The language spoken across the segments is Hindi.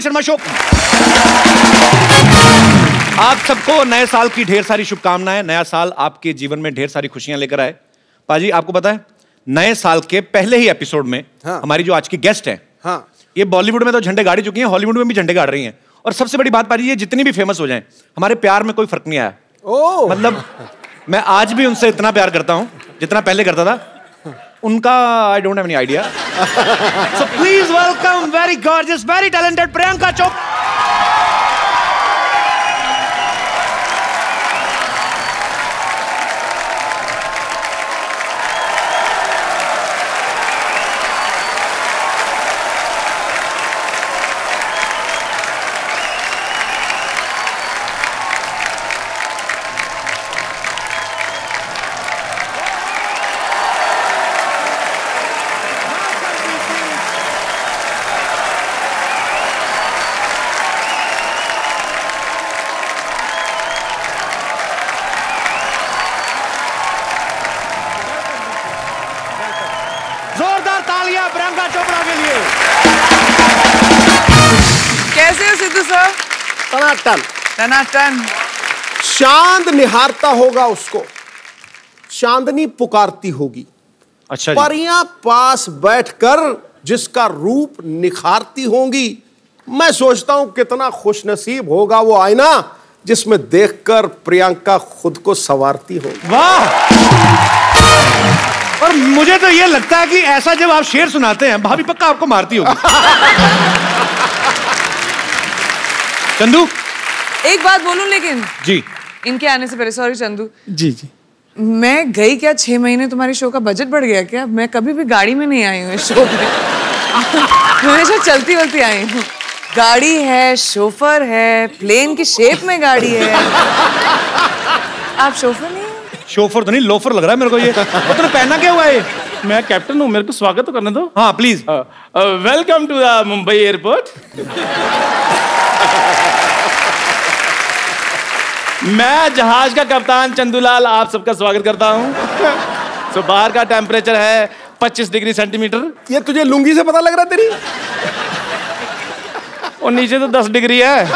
शर्मा शो। आप सबको नए साल की ढेर सारी शुभकामनाएं। नया साल आपके जीवन में ढेर सारी खुशियां लेकर आए। पाजी आपको पता है नए साल के पहले ही एपिसोड में हमारी जो आज की गेस्ट है ये बॉलीवुड में तो झंडे गाड़ी चुकी हैं, हॉलीवुड में भी झंडे गाड़ रही हैं। और सबसे बड़ी बात पाजी, ये जितनी भी फेमस हो जाएं हमारे प्यार में कोई फर्क नहीं आया। मतलब मैं आज भी उनसे इतना प्यार करता हूं जितना पहले करता था। उनका I don't have any idea. So please welcome very gorgeous very talented Priyanka Chopra. जोरदार तालियां प्रियंका चोपड़ा के लिए। कैसे हो सिद्धू सर? टनाटन टनाटन। चांद निहारता होगा उसको, चांदनी पुकारती होगी। अच्छा परियां पास बैठकर जिसका रूप निखारती होंगी। मैं सोचता हूं कितना खुशनसीब होगा वो आईना जिसमें देखकर प्रियंका खुद को संवारती होगी। वाह। और मुझे तो ये लगता है कि ऐसा जब आप शेर सुनाते हैं भाभी पक्का आपको मारती होगी। चंदू एक बात बोलूं लेकिन जी, इनके आने से पहले, सॉरी चंदू जी जी, मैं गई क्या 6 महीने तुम्हारी शो का बजट बढ़ गया क्या? मैं कभी भी गाड़ी में नहीं आई हूँ इस शो में। मैं हमेशा चलती वलती आई हूँ। गाड़ी है, शोफर है, प्लेन की शेप में गाड़ी है। आप शोफर नहीं? शोफर तो नहीं लोफर लग रहा है मेरे को ये। और तूने पहना क्या हुआ है? मैं कैप्टन हूँ, मेरे को स्वागत तो करने दो। हाँ please. Welcome to the Mumbai airport. मैं जहाज का कप्तान चंदूलाल आप सबका स्वागत करता हूँ। तो बाहर का टेम्परेचर है 25 डिग्री सेंटीमीटर। ये तुझे लुंगी से पता लग रहा तेरी? और नीचे तो 10 डिग्री है।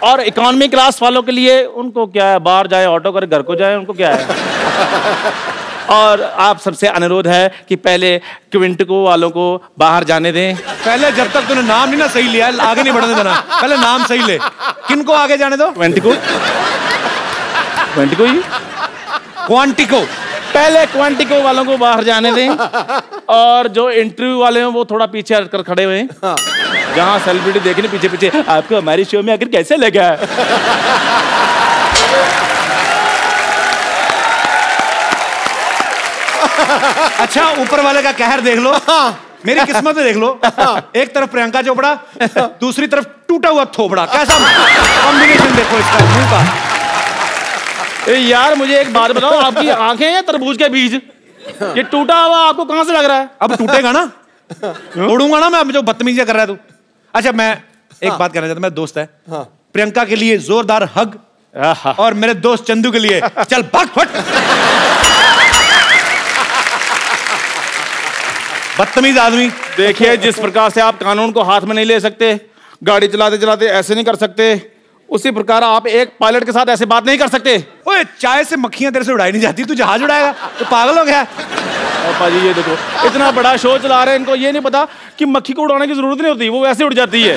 और इकोनॉमी क्लास वालों के लिए उनको क्या है, बाहर जाए ऑटो करे घर को जाए, उनको क्या है। और आप सबसे अनुरोध है कि पहले क्विंटिको वालों को बाहर जाने दें। पहले जब तक तूने नाम नहीं ना सही लिया आगे नहीं बढ़ने देना। पहले नाम सही ले। किनको आगे जाने दो? क्विंटिको, क्विंटिको ही, क्वांटिको। पहले क्वांटिको वालों को बाहर जाने दें। और जो इंटरव्यू वाले हैं वो थोड़ा पीछे हटकर खड़े हुए हैं। जहाँ सेलिब्रिटी देखने पीछे पीछे, आपको हमारी शो में आखिर कैसे लगा? अच्छा ऊपर वाले का कहर देख लो। मेरी किस्मत में देख लो। एक तरफ प्रियंका चोपड़ा, दूसरी तरफ टूटा हुआ थोपड़ा। कैसा कॉम्बिनेशन देखो इसका मुंह का। यार मुझे एक बात बताओ, आपकी आंखें हैं तरबूज के बीज? ये टूटा हुआ आपको कहां से लग रहा है? अब टूटेगा ना, तोड़ूंगा ना मैं। जो बदतमीजी कर रहा है तू। अच्छा मैं एक बात कहना चाहता हूं, मेरा दोस्त है प्रियंका के लिए जोरदार हग, और मेरे दोस्त चंदू के लिए चल भाग फट। बदतमीज आदमी। देखिए जिस प्रकार से आप कानून को हाथ में नहीं ले सकते, गाड़ी चलाते चलाते ऐसे नहीं कर सकते, उसी प्रकार आप एक पायलट के साथ ऐसे बात नहीं कर सकते। ओए चाय से मक्खियां तेरे से उड़ाई नहीं जाती, तू जहाज उड़ाएगा? तो पागल हो गया? पाजी ये देखो, इतना बड़ा शो चला रहे हैं, इनको ये नहीं पता कि मक्खी को उड़ाने की जरूरत नहीं होती, वो वैसे उड़ जाती है।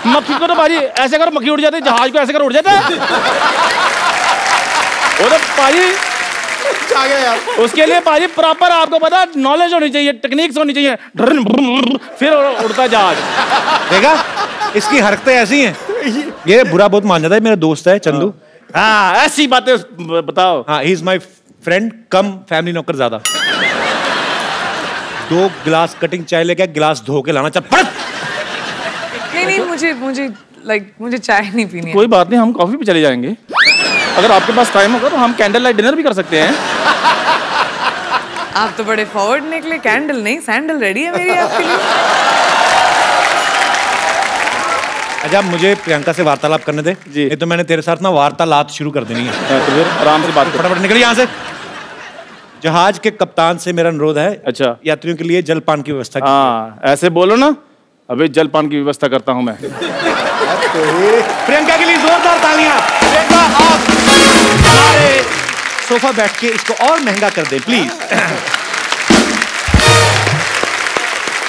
मक्खी को तो पाजी ऐसे कर मक्खी उड़ जाती है, जहाज को ऐसे कर उड़ जाता है। वो तो पाजी आ गया यार। उसके लिए पाजी प्रॉपर आपको पता नॉलेज होनी चाहिए, टेक्निक्स होनी चाहिए, फिर उड़ता जहाज। देखा इसकी हरकतें ऐसी हैं। ये बुरा बहुत मान जाता है। मेरा दोस्त है चंदू। हाँ ऐसी बातें बताओ। हाँ he is my friend come family नौकर ज्यादा। 2 गिलास कटिंग चाय लेके गिलास धो के लाना। चल पढ़। नहीं मुझे चाय नहीं पीनी है। कोई बात नहीं, हम कॉफी पे चले जाएंगे। अगर आपके पास टाइम होगा तो हम कैंडल लाइट डिनर भी कर सकते हैं। आप तो बड़े फॉरवर्ड निकले। कैंडल नहीं सैंडल रेडी है मेरी आपके लिए। अच्छा मुझे प्रियंका से वार्तालाप करने दे जी। नहीं तो मैंने तेरे साथ ना वार्तालाप शुरू कर देनी है। तो फिर आराम से बात फटाफट निकल यहाँ से। जहाज के कप्तान से मेरा अनुरोध है, अच्छा, यात्रियों के लिए जलपान की व्यवस्था कीजिए। हाँ, ऐसे बोलो ना, अभी जलपान की व्यवस्था करता हूँ मैं। प्रियंका के लिए जोरदार तालियां। प्रियंका, आप हमारे सोफा बैठ के इसको और महंगा कर दें प्लीज।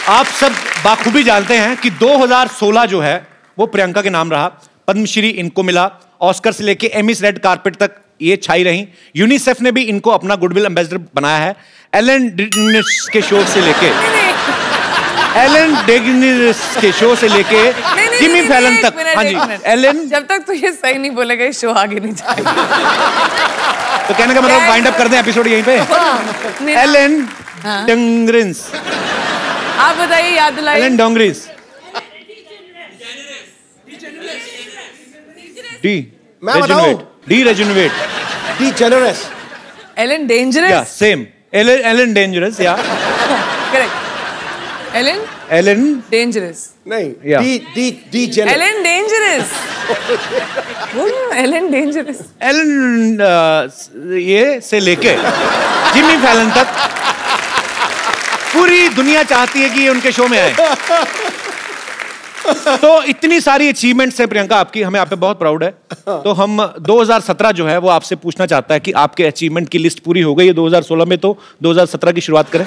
आप सब बाखूबी जानते हैं कि 2016 जो है वो प्रियंका के नाम रहा। पद्मश्री इनको मिला, ऑस्कर से लेके एमिस रेड कारपेट तक ये छाई रही। यूनिसेफ ने भी इनको अपना गुडविल एम्बेसडर बनाया है। एलन डेगेनिस के शो से लेके जिमी फैलन तक। हाँ जी, एलन, जब तक तू ये सही नहीं बोलेगा ये शो आगे नहीं जाएगा। तो कहने का मतलब वाइंड अप कर दें एपिसोड यहीं पे। एलन डेगेनिस, आप बताइए, याद दिलाइए। एलन डेगेनिस, मैं बताऊं? डीजेनरेट, एलन डेंजरस, या सेम, एलन डेंजरस, या करेक्ट। एलन डेंजरस नहीं, या एलन डेंजरस, बोलो एलन डेंजरस। एलन ये से लेके जिमी फैलन तक पूरी दुनिया चाहती है कि ये उनके शो में आए। तो इतनी सारी अचीवमेंट्स है प्रियंका आपकी, हमें आप पे बहुत प्राउड है। तो हम 2017 जो है वो आपसे पूछना चाहता है कि आपके अचीवमेंट की लिस्ट पूरी हो गई है 2016 में, तो 2017 की शुरुआत करें।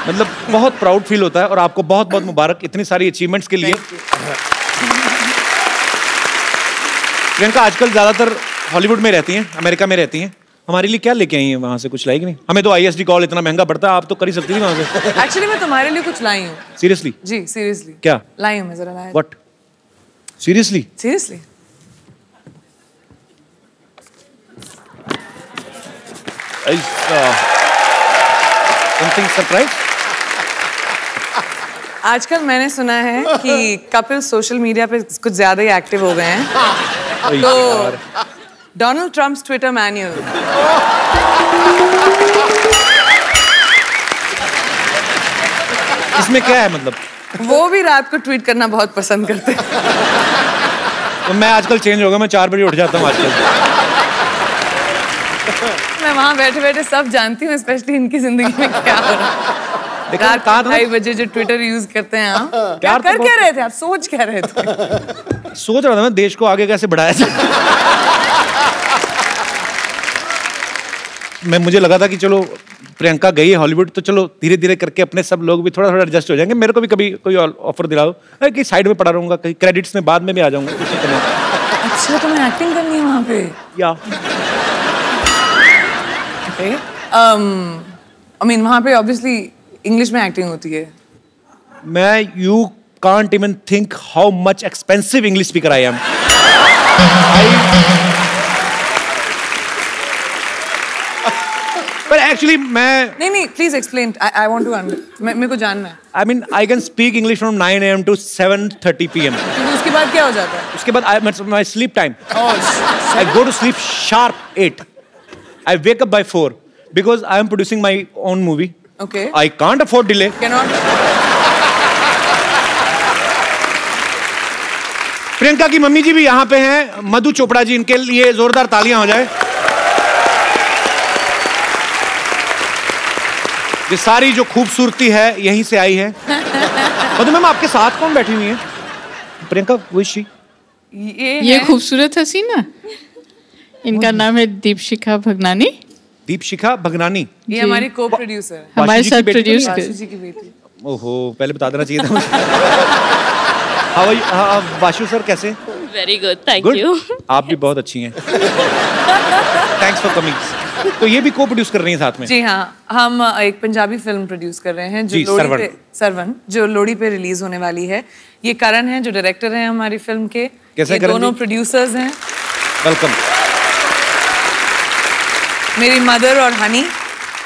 मतलब बहुत प्राउड फील होता है और आपको बहुत बहुत मुबारक इतनी सारी अचीवमेंट्स के लिए। प्रियंका आजकल ज्यादातर हॉलीवुड में रहती हैं, अमेरिका में रहती हैं। हमारे लिए क्या लेके आई हैं वहां से? कुछ लाएगी नहीं? हमें तो ISD कॉल इतना महंगा पड़ता है, आप तो कर ही सकती थी वहां से। एक्चुअली मैं तुम्हारे लिए कुछ लाई हूँ। सीरियसली? जी सीरियसली। क्या लाई हूँ मैं? जरा लाया। What? Seriously? Seriously. Something surprise? आजकल मैंने सुना है कि कपिल सोशल मीडिया पे कुछ ज्यादा ही एक्टिव हो गए हैं। तो डोनाल्ड ट्रम्प्स ट्विटर मैन्युअल, इसमें क्या है मतलब? वो भी रात को ट्वीट करना बहुत पसंद करते हैं। तो मैं आजकल चेंज हो गया, मैं 4 बजे उठ जाता हूँ आजकल। मैं वहां बैठे बैठे सब जानती हूँ, स्पेशली इनकी जिंदगी में क्या हो रहा है। रात को 2:30 बजे जो ट्विटर यूज करते हैं आप, क्या कर क्या रहे थे आप? सोच क्या रहे थे? सोच रहा था मैं देश को आगे कैसे बढ़ाया जाए। मुझे लगा था कि चलो प्रियंका गई है हॉलीवुड, तो चलो धीरे धीरे करके अपने सब लोग भी थोड़ा थोड़ा एडजस्ट हो जाएंगे। मेरे को भी कभी कोई ऑफर दिलाओ कि साइड में पड़ा रहूंगा, कहीं क्रेडिट्स में बाद में भी आ जाऊंगा। अच्छा, तो मैं एक्टिंग करनी है वहाँ पे? या आई मीन वहाँ पे ऑब्वियसली इंग्लिश में एक्टिंग होती है। मैं you can't even think how much expensive English speaker I am. पर एक्चुअली मैं नहीं please explain, I want to मेरे को जानना है। I mean I can speak English from 9 AM to 7:30 PM। उसके बाद क्या हो जाता है? उसके बाद my sleep time, I go to sleep sharp 8, I wake up by 4 because I am producing my own movie. Okay. I can't afford delay. Cannot. Priyanka की मम्मी जी भी यहाँ पे हैं, मधु चोपड़ा जी, इनके लिए जोरदार तालियां हो जाए। ये सारी जो खूबसूरती है यहीं से आई है। मधु मैम, आपके साथ कौन बैठी हुई है? प्रियंका, वो शी? ये खूबसूरत हसीना, इनका नाम है दीपशिखा भगनानी। दीपशिखा भगनानी, ये हमारी को प्रोड्यूसर है, हमारे साथ प्रोड्यूस वाशु जी की बेटी। ओहो, पहले बता देना चाहिए था मुझे। How are you Vashu sir, कैसे? Very good, thank you. आप भी बहुत अच्छी हैं। Thanks for coming. तो ये भी को प्रोड्यूस कर रही हैं साथ में? जी हाँ, हम एक पंजाबी फिल्म प्रोड्यूस कर रहे हैं जो लोड़ी पे, सरवन, जो लोड़ी पे रिलीज होने वाली है। ये करण है जो डायरेक्टर हैं हमारी फिल्म के। कैसे ये दोनों प्रोड्यूसर्स हैं। वेलकम। मेरी मदर और honey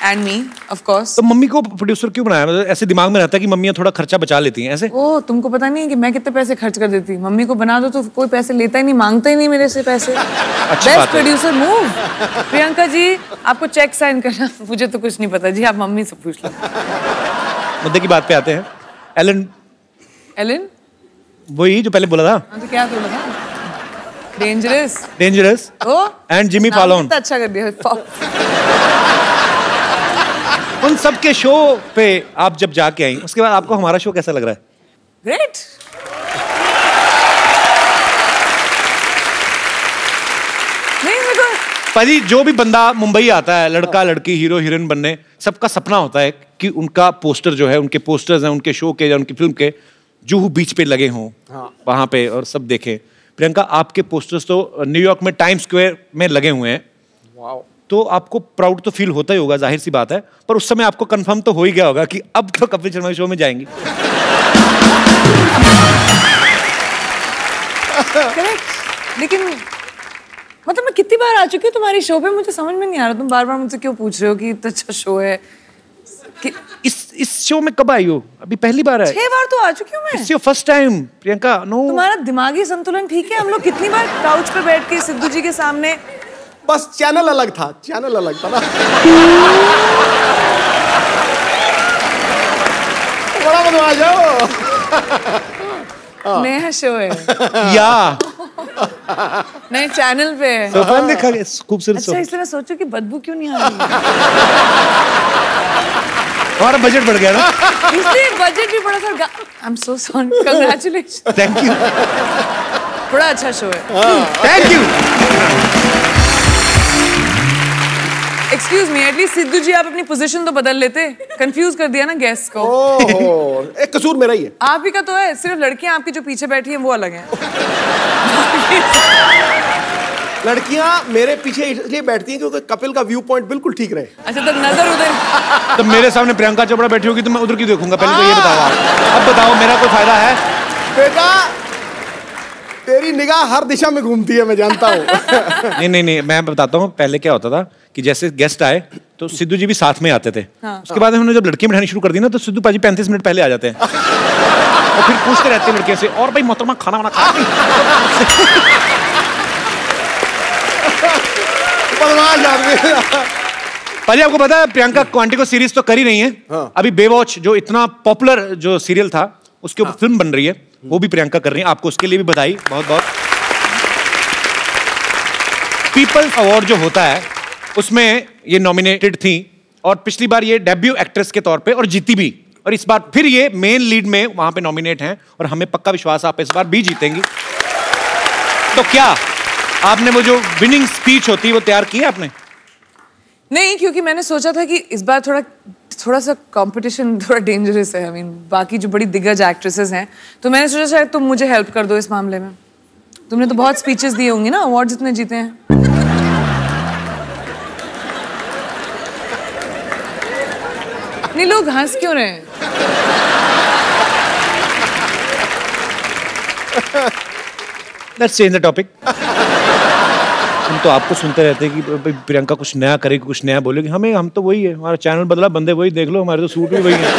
and me of course. तो मम्मी को प्रोड्यूसर क्यों बनाया? मतलब ऐसे दिमाग में रहता है कि मम्मियाँ थोड़ा खर्चा बचा लेती हैं ऐसे? ओ, तुमको पता नहीं है कि मैं कितने पैसे खर्च कर देती हूँ। मम्मी को बना दो तो कोई पैसे लेता ही नहीं, मांगता ही नहीं मेरे से पैसे। Best producer move. Priyanka ji, आपको चेक साइन करना, मुझे तो कुछ नहीं पता जी, आप मम्मी से पूछ लो। मुद्दे की बात पे आते हैं। एलन एलन वही जो पहले बोला था। तो क्या बोला था? Dangerous and Jimmy fallen. अच्छा कर दिया। उन सब के शो पे आप जब जाके आई, उसके बाद आपको हमारा शो कैसा लग रहा है? ग्रेट। पाजी, जो भी बंदा मुंबई आता है, लड़का लड़की, हीरो हीरोइन बनने, सबका सपना होता है कि उनका पोस्टर जो है, उनके पोस्टर्स हैं उनके शो के या उनकी फिल्म के, जुहू बीच पे लगे हों वहां पे और सब देखें। प्रियंका, आपके पोस्टर्स तो न्यूयॉर्क में टाइम स्क्वायर में लगे हुए हैं। तो आपको प्राउड तो फील होता ही होगा, जाहिर सी बात है, पर उस समय आपको कंफर्म तो हो ही गया होगा कि अब तो कपिल शर्मा शो में जाएंगी। लेकिन मतलब मैं कितनी बार आ चुकी हूँ तुम्हारी शो पे, मुझे समझ में नहीं आ रहा तुम बार बार मुझसे क्यों पूछ रहे हो कि इतना अच्छा शो है कि... इस शो में कब आई हो? अभी पहली बार है? 6 बार तो आ चुकी हूँ मैं। It's your first time, Priyanka. No, तुम्हारा दिमागी संतुलन ठीक है? हम लोग कितनी बार काउच पे बैठ के सिद्धू जी के सामने, बस चैनल अलग था, चैनल अलग था ना। बड़ा बदमाश हो। नया शो है या नए चैनल पे है। सोफा देखा खूबसूरत। अच्छा, इसलिए मैं सोचूं कि बदबू क्यों नहीं आ रही। हमारा बजट बढ़ गया ना, इसलिए बजट भी बड़ा था। I am so sorry, congratulation. Thank you. बड़ा अच्छा शो है। Thank you. Excuse me, at least Sidhu ji आप अपनी पोजीशन तो बदल लेते। कंफ्यूज कर दिया ना गेस्ट को। ओहो, एक कसूर मेरा ही है। आप ही का तो है, सिर्फ लड़कियां आपकी जो पीछे बैठी हैं वो अलग हैं। लड़कियां मेरे पीछे इसलिए बैठती हैं क्योंकि कपिल का व्यू पॉइंट बिल्कुल ठीक रहे। अच्छा, तो नजर उधर। तो मेरे सामने प्रियंका चोपड़ा बैठी होगी तो मैं उधर की देखूंगा? पहले तो ये बताओ आप। अब बताओ, मेरा कोई फायदा है? बेटा, तेरी निगाह हर दिशा में घूमती है, मैं जानता हूँ। नहीं, मैं बताता हूँ। पहले क्या होता था कि जैसे गेस्ट आए तो सिद्धू जी भी साथ में आते थे। उसके बाद हमने जब लड़कियां बिठानी शुरू कर दी ना, तो सिद्धू पाजी 35 मिनट पहले आ जाते हैं और फिर पूछते रहते हैं लड़कियों से, और भाई मोहतरमा खाना वाना खा? पाजी, आपको पता है प्रियंका क्वांटिको सीरीज तो कर ही नहीं है। अभी बेवॉच जो इतना पॉपुलर जो सीरियल था, उसके ऊपर फिल्म बन रही है, वो भी प्रियंका कर रही है। आपको उसके लिए भी बधाई, बहुत बहुत। पीपल्स अवार्ड जो होता है उसमें ये नॉमिनेटेड थी और पिछली बार ये डेब्यू एक्ट्रेस के तौर पे और जीती भी, और इस बार फिर ये मेन लीड में वहां पे नॉमिनेट हैं और हमें पक्का विश्वास आप इस बार भी जीतेंगी। तो क्या आपने वो जो विनिंग स्पीच होती है वो तैयार की है आपने? नहीं, क्योंकि मैंने सोचा था कि इस बार थोड़ा सा कंपटीशन थोड़ा डेंजरस है। I mean, बाकी जो बड़ी दिग्गज एक्ट्रेसेस हैं, तो मैंने सोचा शायद तुम मुझे हेल्प कर दो इस मामले में। तुमने तो बहुत स्पीचेस दिए होंगी ना, अवार्ड जितने जीते हैं। नहीं, लोग हंस क्यों रहे हैं? Let's change the topic. हम तो आपको सुनते रहते हैं कि प्रियंका कुछ नया करेगी, कुछ नया बोलेगी। हम तो वही है, हमारा चैनल बदला, बंदे वही, देख लो हमारे तो सूट भी वही है,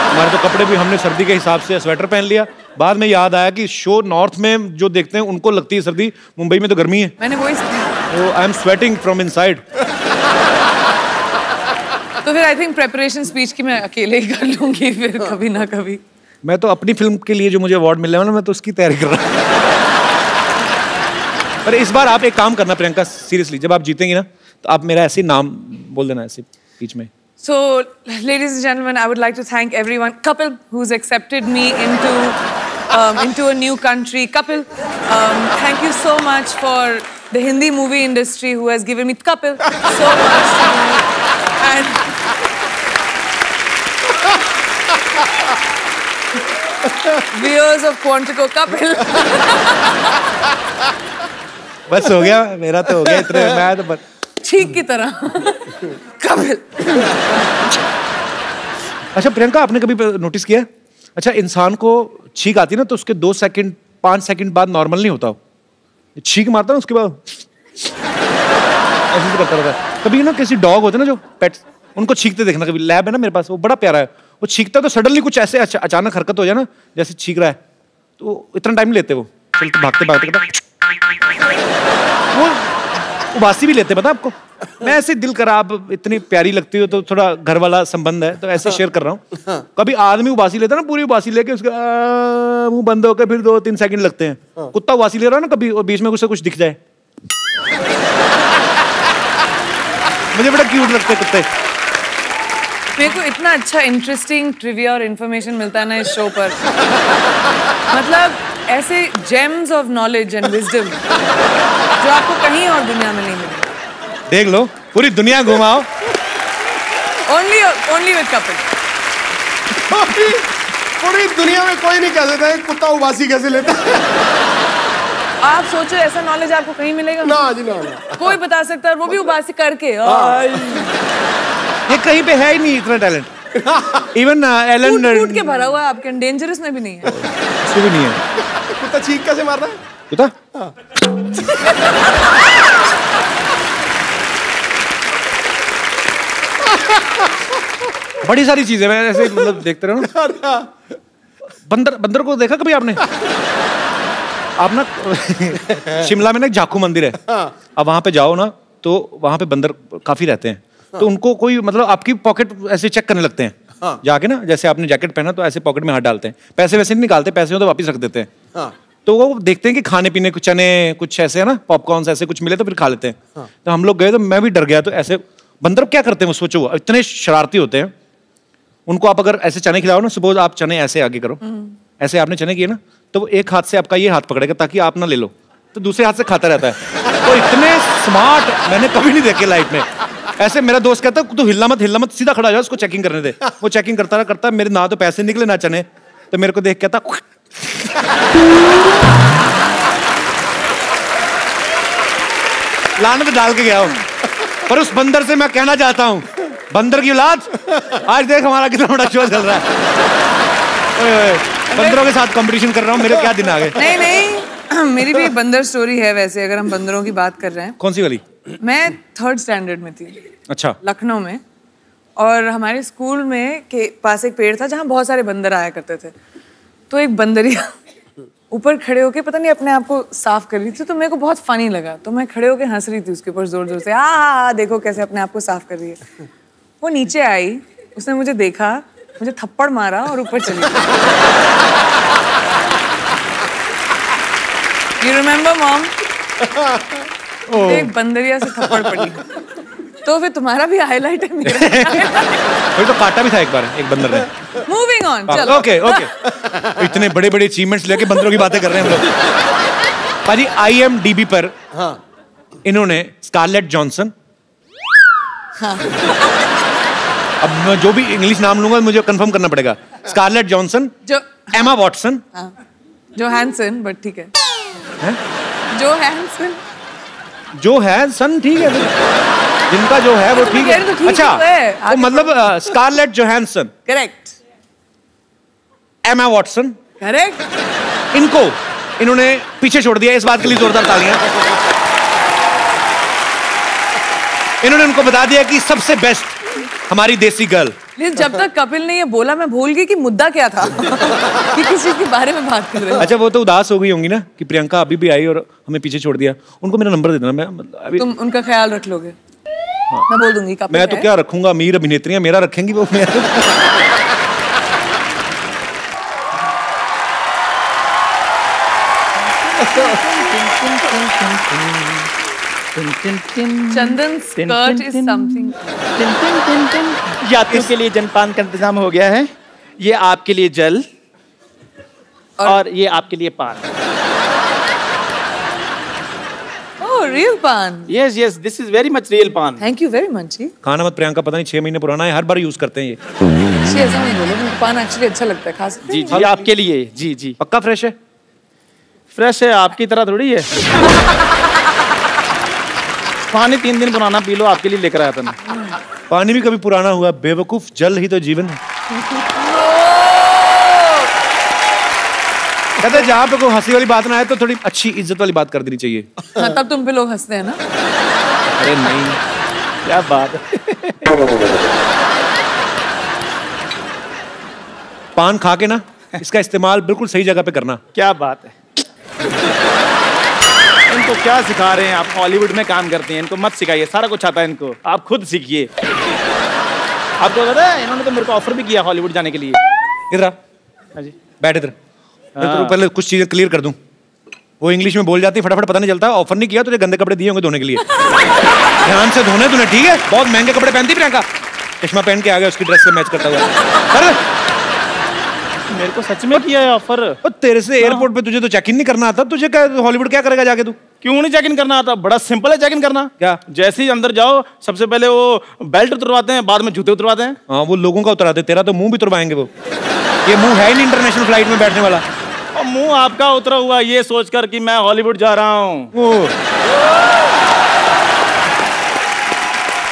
हमारे तो कपड़े भी हमने सर्दी के हिसाब से स्वेटर पहन लिया। बाद में याद आया कि शो नॉर्थ में जो देखते हैं उनको लगती है सर्दी, मुंबई में तो गर्मी है। मैंने वही, I am sweating from inside. तो फिर आई थिंक प्रेपरेशन स्पीच की मैं अकेले ही कर लूंगी फिर कभी ना कभी। मैं तो अपनी फिल्म के लिए जो मुझे अवार्ड मिलने वाला, मैं तो उसकी तैयारी कर रहा हूँ। पर इस बार आप एक काम करना प्रियंका, सीरियसली, जब आप जीतेंगी ना तो आप मेरा ऐसे नाम बोल देना ऐसे बीच में। So, ladies and gentlemen, I would like to thank everyone. Kapil, who's accepted me into a new country. Kapil, thank you so much for the Hindi movie industry who has given me Kapil so much to do. And viewers of Quantico, Kapil. बस हो गया, मेरा तो हो गया इतने, मैं तो बस ठीक की तरह कपिल। अच्छा प्रियंका, आपने कभी नोटिस किया, अच्छा इंसान को छींक आती है ना तो उसके 2 सेकंड 5 सेकंड बाद नॉर्मल नहीं होता, छींक मारता ना उसके बाद ऐसे करता रहता है। कभी ना किसी डॉग होते ना जो पेट्स, उनको छींकते देखना, कभी लैब है ना मेरे पास, वो बड़ा प्यारा है, वो छींकता तो सडनली कुछ ऐसे अचानक हरकत हो जाए ना, जैसे छींक रहा है, तो इतना टाइम नहीं लेते वो, चलते भागते भागते वो उबासी भी लेते, पता आपको। मैं ऐसे दिल करा, आप इतनी प्यारी लगती हो तो थोड़ा घर वाला संबंध है तो ऐसे शेयर कर रहा हूँ। कभी आदमी उबासी लेता है ना, पूरी उबासी लेके उसका मुंह बंद होकर फिर 2-3 सेकंड लगते हैं। कुत्ता उबासी ले रहा है ना कभी और बीच में कुछ दिख जाए, मुझे बड़ा क्यूट लगते हैं कुत्ते। मेरे को इतना अच्छा इंटरेस्टिंग ट्रिविया और इन्फॉर्मेशन मिलता है ना इस शो पर, मतलब ऐसे James of knowledge and wisdom जो आपको कहीं और दुनिया में नहीं मिलेगी। देख लो, पूरी दुनिया घुमाओ। Only with couple. पूरी दुनिया में कोई नहीं कह सकता है कुत्ता उबासी कैसे लेता है। आप सोचो ऐसा नॉलेज आपको कहीं मिलेगा? ना जी ना। कोई बता सकता है, वो भी उबासी करके। ये कहीं पे है ही नहीं इतना टैलेंट। इवन एलन कूट के भरा हुआ है आपके, डेंजरस में भी नहीं है। उसमें भी नहीं है। कुत्ता चीख कैसे मार रहा है? कुत्ता बड़ी सारी चीजें मैं ऐसे मतलब देखते रहो ना। बंदर को देखा कभी आपने? आप ना शिमला में ना एक जाखू मंदिर है, अब वहां पे जाओ ना तो वहां पे बंदर काफी रहते हैं। तो उनको कोई मतलब आपकी पॉकेट ऐसे चेक करने लगते हैं। जाके ना, जैसे आपने जैकेट पहना तो ऐसे पॉकेट में हाथ डालते हैं, पैसे वैसे नहीं निकालते, पैसे हो तो वापस रख देते हैं। तो वो देखते हैं कि खाने पीने कुछ चने कुछ ऐसे है ना, पॉपकॉर्न ऐसे कुछ मिले तो फिर खा लेते हैं। तो हम लोग गए तो मैं भी डर गया। तो ऐसे बंदर क्या करते हैं वो सोचो, इतने शरारती होते हैं। उनको आप अगर ऐसे चने खिलाओ ना, सपोज आप चने ऐसे आगे करो, ऐसे आपने चने किए ना, तो वो एक हाथ से आपका ये हाथ पकड़ेगा ताकि आप ना ले लो, तो दूसरे हाथ से खाता रहता है। तो इतने स्मार्ट मैंने कभी नहीं देखे लाइफ में। ऐसे मेरा दोस्त कहता है तू हिलना मत, सीधा खड़ा जा, उसको चेकिंग करने दे। वो चेकिंग करता मेरे ना तो पैसे निकले ना चने, तो मेरे को देख कहता लानत डाल के गया हूं। पर उस बंदर से मैं कहना चाहता हूं, बंदर की औलाद, आज देख हमारा कितना बड़ा शो चल रहा है। बंदरों के साथ कंपटीशन कर रहा हूं, मेरे क्या दिन आ गए। नहीं मेरी भी एक बंदर स्टोरी है वैसे, अगर हम बंदरों की बात कर रहे हैं। कौन सी वाली? मैं 3rd स्टैंडर्ड में थी। अच्छा। लखनऊ में, और हमारे स्कूल में के पास एक पेड़ था जहाँ बहुत सारे बंदर आया करते थे। तो एक बंदरिया ऊपर खड़े होके पता नहीं अपने आप को साफ कर रही थी, तो मेरे को बहुत फनी लगा, तो मैं खड़े होके हंस रही थी उसके ऊपर जोर जोर से, देखो कैसे अपने आप को साफ कर रही है। वो नीचे आई, उसने मुझे देखा, मुझे थप्पड़ मारा और ऊपर चली गई। You remember mom? एक बंदरिया से थप्पड़ पड़ी। तो फिर तुम्हारा भी हाईलाइट है मेरा। तो काटा भी था एक बार एक बंदर ने। मूविंग ऑन, चलो। ओके इतने बड़े बड़े अचीवमेंट्स लेके बंदरों की बातें कर रहे हैं हम लोग। पाजी IMDb पर इन्होंने स्कारलेट जॉनसन, अब मैं जो भी इंग्लिश नाम लूंगा मुझे कंफर्म करना पड़ेगा। Scarlett Johansson, Emma Watson, Johansson, but ठीक है, जोहानसन ठीक है, जिनका जो है वो ठीक है। अच्छा, तो मतलब Scarlett Johansson correct, Emma Watson correct, इन्होंने पीछे छोड़ दिया। इस बात के लिए जोरदार तालियां। इन्होंने उनको बता दिया कि सबसे बेस्ट हमारी देसी गर्ल। जब तक कपिल ने ये बोला मैं भूल गई कि मुद्दा क्या था। कि किस चीज के बारे में बात कर रहे हैं। अच्छा, वो तो उदास हो गई होंगी ना कि प्रियंका अभी भी आई और हमें पीछे छोड़ दिया। उनको मेरा नंबर दे देना, मैं अभी तुम उनका ख्याल रख लोगे। मैं बोल दूंगी कपिल। मैं तो क्या रखूंगा, अमीर अभिनेत्रियां मेरा रखेंगी वो। चंदन स्कर्ट इज समथिंग। यात्रियों के लिए जलपान का इंतजाम हो गया है। ये आपके लिए जल और ये आपके लिए पान। ओह, रियल पान। Yes yes, this is very much real पान। थैंक यू वेरी मच जी। खाना मत प्रियंका, पता नहीं 6 महीने पुराना है, हर बार यूज करते हैं ये। ऐसा नहीं बोलो, मुझे पान एक्चुअली अच्छा लगता है, खा सकते जी जी, आपके लिए। जी जी, पक्का फ्रेश है? फ्रेश है, आपकी तरह थोड़ी है। पानी 3 दिन पुराना पी लो, आपके लिए लेकर आया था मैं। पानी भी कभी पुराना हुआ बेवकूफ, जल ही तो जीवन है। कहते जहाँ पे कोई हंसी वाली बात ना आए तो थोड़ी अच्छी इज्जत वाली बात कर देनी चाहिए। हाँ, तब तुम पे लोग हंसते हैं ना। अरे नहीं, क्या बात है। पान खा के ना इसका इस्तेमाल बिल्कुल सही जगह पे करना। क्या बात है। इनको क्या सिखा रहे हैं आप? हॉलीवुड में काम करते हैं, इनको मत सिखाइए, सारा कुछ आता है इनको, आप खुद सीखिए। आपको पता है इन्होंने तो मेरे को ऑफर भी किया हॉलीवुड जाने के लिए। इधर आ। हाँ जी, बैठ इधर। मैं तो पहले कुछ चीजें क्लियर कर दूं। वो इंग्लिश में बोल जाती, फटाफट पता नहीं चलता। ऑफर नहीं किया, तुझे गंदे कपड़े दिए होंगे धोने के लिए। ध्यान से धोने तूने, ठीक है? बहुत महंगे कपड़े पहनती प्रियंका। चश्मा पहन के आ गया उसकी ड्रेस से मैच करता हुआ। मेरे को सच में किया है ऑफर। तेरे से एयरपोर्ट पे तुझे तो चेक इन नहीं करना आता, तुझे क्या हॉलीवुड क्या करेगा जाके तू? क्यों नहीं चेक इन करना आता? बड़ा सिंपल है चेक इन करना। क्या? जैसे ही अंदर जाओ सबसे पहले वो बेल्ट उतरवाते हैं, बाद में जूते उतरवाते हैं। हाँ, वो लोगों का उतराते, तेरा तो मुंह भी उतरवाएंगे वो। ये मुंह है ही नहीं इंटरनेशनल फ्लाइट में बैठने वाला। और मुंह आपका उतरा हुआ ये सोचकर कि मैं हॉलीवुड जा रहा हूँ।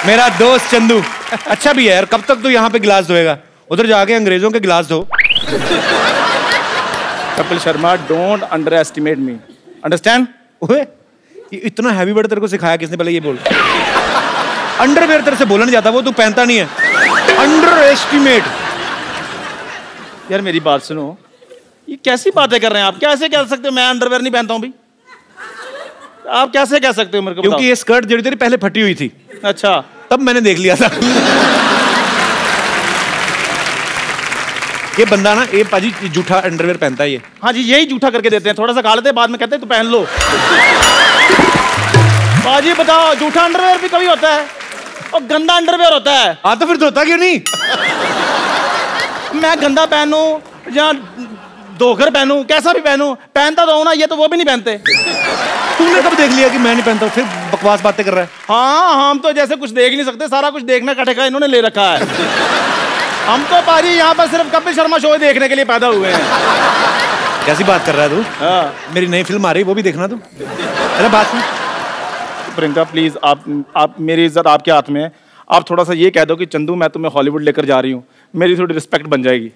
मेरा दोस्त चंदू अच्छा भी है यार। कब तक तू यहाँ पे गिलास धोएगा? उधर जाके अंग्रेजों के गिलास धो। Kapil Sharma, don't under estimate me, understand? ये इतना हैवी वर्ड तेरे को सिखाया किसने? पहले ये बोल। अंडरवेयर तेरे से बोला नहीं जाता, वो तू पहनता नहीं है। Under estimate. यार मेरी बात सुनो, ये कैसी बातें कर रहे हैं आप? कैसे कह सकते हो मैं अंडरवेयर नहीं पहनता हूँ भी? आप कैसे कह सकते हो मेरे को? क्योंकि ये स्कर्ट जो तेरी पहले फटी हुई थी। अच्छा, तब मैंने देख लिया था। ये बंदा ना, ये पाजी जूठा अंडरवेयर पहनता है ये। हाँ जी, यही जूठा करके देते हैं, थोड़ा सा खा लेते हैं, बाद में कहते हैं तो पहन लो। पाजी बताओ, जूठा अंडरवेयर भी कभी होता है और गंदा अंडरवेयर होता है। हाँ तो फिर धोता क्यों नहीं? मैं गंदा पहनूं या धोकर पहनूं, कैसा भी पहनूं, पहनता तो हूं ना, ये तो वो भी नहीं पहनते। तूने कब देख लिया कि मैं नहीं पहनता? फिर बकवास बातें कर रहा है। हाँ, हम तो जैसे कुछ देख ही नहीं सकते, सारा कुछ देखना का ठेका इन्होंने ले रखा है। हम तो पाजी यहाँ पर सिर्फ कपिल शर्मा शो देखने के लिए पैदा हुए हैं। कैसी बात कर रहा है तू? हाँ। मेरी नई फिल्म आ रही है, वो भी देखना तू। अरे बात सुन प्रियंका, प्लीज आप मेरी इज्जत आपके हाथ में है। आप थोड़ा सा ये कह दो कि चंदू मैं तुम्हें हॉलीवुड लेकर जा रही हूँ, मेरी थोड़ी रिस्पेक्ट बन जाएगी।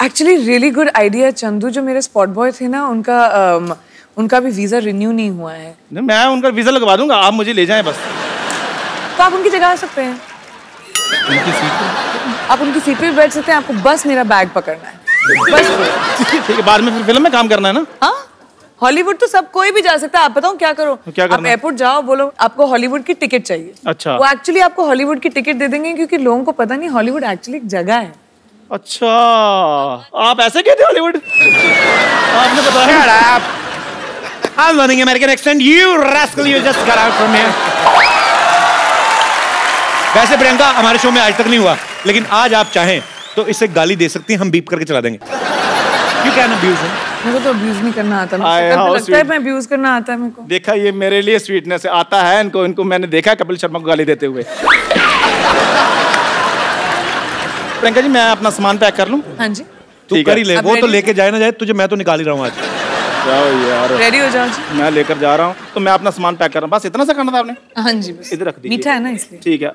Actually really good idea. Chandu जो मेरे स्पॉट बॉय थे ना, उनका भी वीजा रिन्यू नहीं हुआ है। मैं उनका वीजा लगवा दूंगा, आप मुझे ले जाएं बस। तो आप उनकी जगह आ सकते हैं। आप उनकी सीट पे बैठ सकते हैं, आपको बस मेरा बैग पकड़ना है बस। ठीक है, बाद में फिर फिल्म में काम करना है ना? हाँ, हॉलीवुड तो सब कोई भी जा सकता है। आप बताओ क्या करो? क्या करना? आप एयरपोर्ट जाओ, बोलो आपको हॉलीवुड की टिकट चाहिए। अच्छा। वो एक्चुअली आपको हॉलीवुड की टिकट दे देंगे, क्योंकि लोगों को पता नहीं हॉलीवुड एक्चुअली एक जगह है। अच्छा, आप ऐसे कहते हॉलीवुड? आपने बताया। I'm learning American accent. You rascal, you just got out from here. वैसे प्रियंका हमारे शो में आज तक नहीं हुआ, लेकिन आज आप चाहें तो इसे गाली दे सकती हैं, हम बीप करके चला देंगे। You can abuse him. मेरे को तो अब्यूज नहीं करना आता। लगता है मैं अब्यूज करना आता है मेरे को। देखा, ये मेरे लिए स्वीटनेस आता है। इनको मैंने देखा कपिल शर्मा को गाली देते हुए। प्रियंका जी, मैं अपना सामान पैक कर लूं? हाँ जी, तू कर ही ले। वो तो लेके जाए ना जाए, तुझे मैं तो निकाल ही रहा हूँ आज। जाओ यार, रेडी हो जाओ जी। मैं लेकर जा रहा हूँ, तो मैं अपना सामान पैक कर रहा हूँ। बस इतना सा करना था आपने? हाँ जी, बस इधर रख दीजिए। मीठा है ना इसलिए। ठीक है,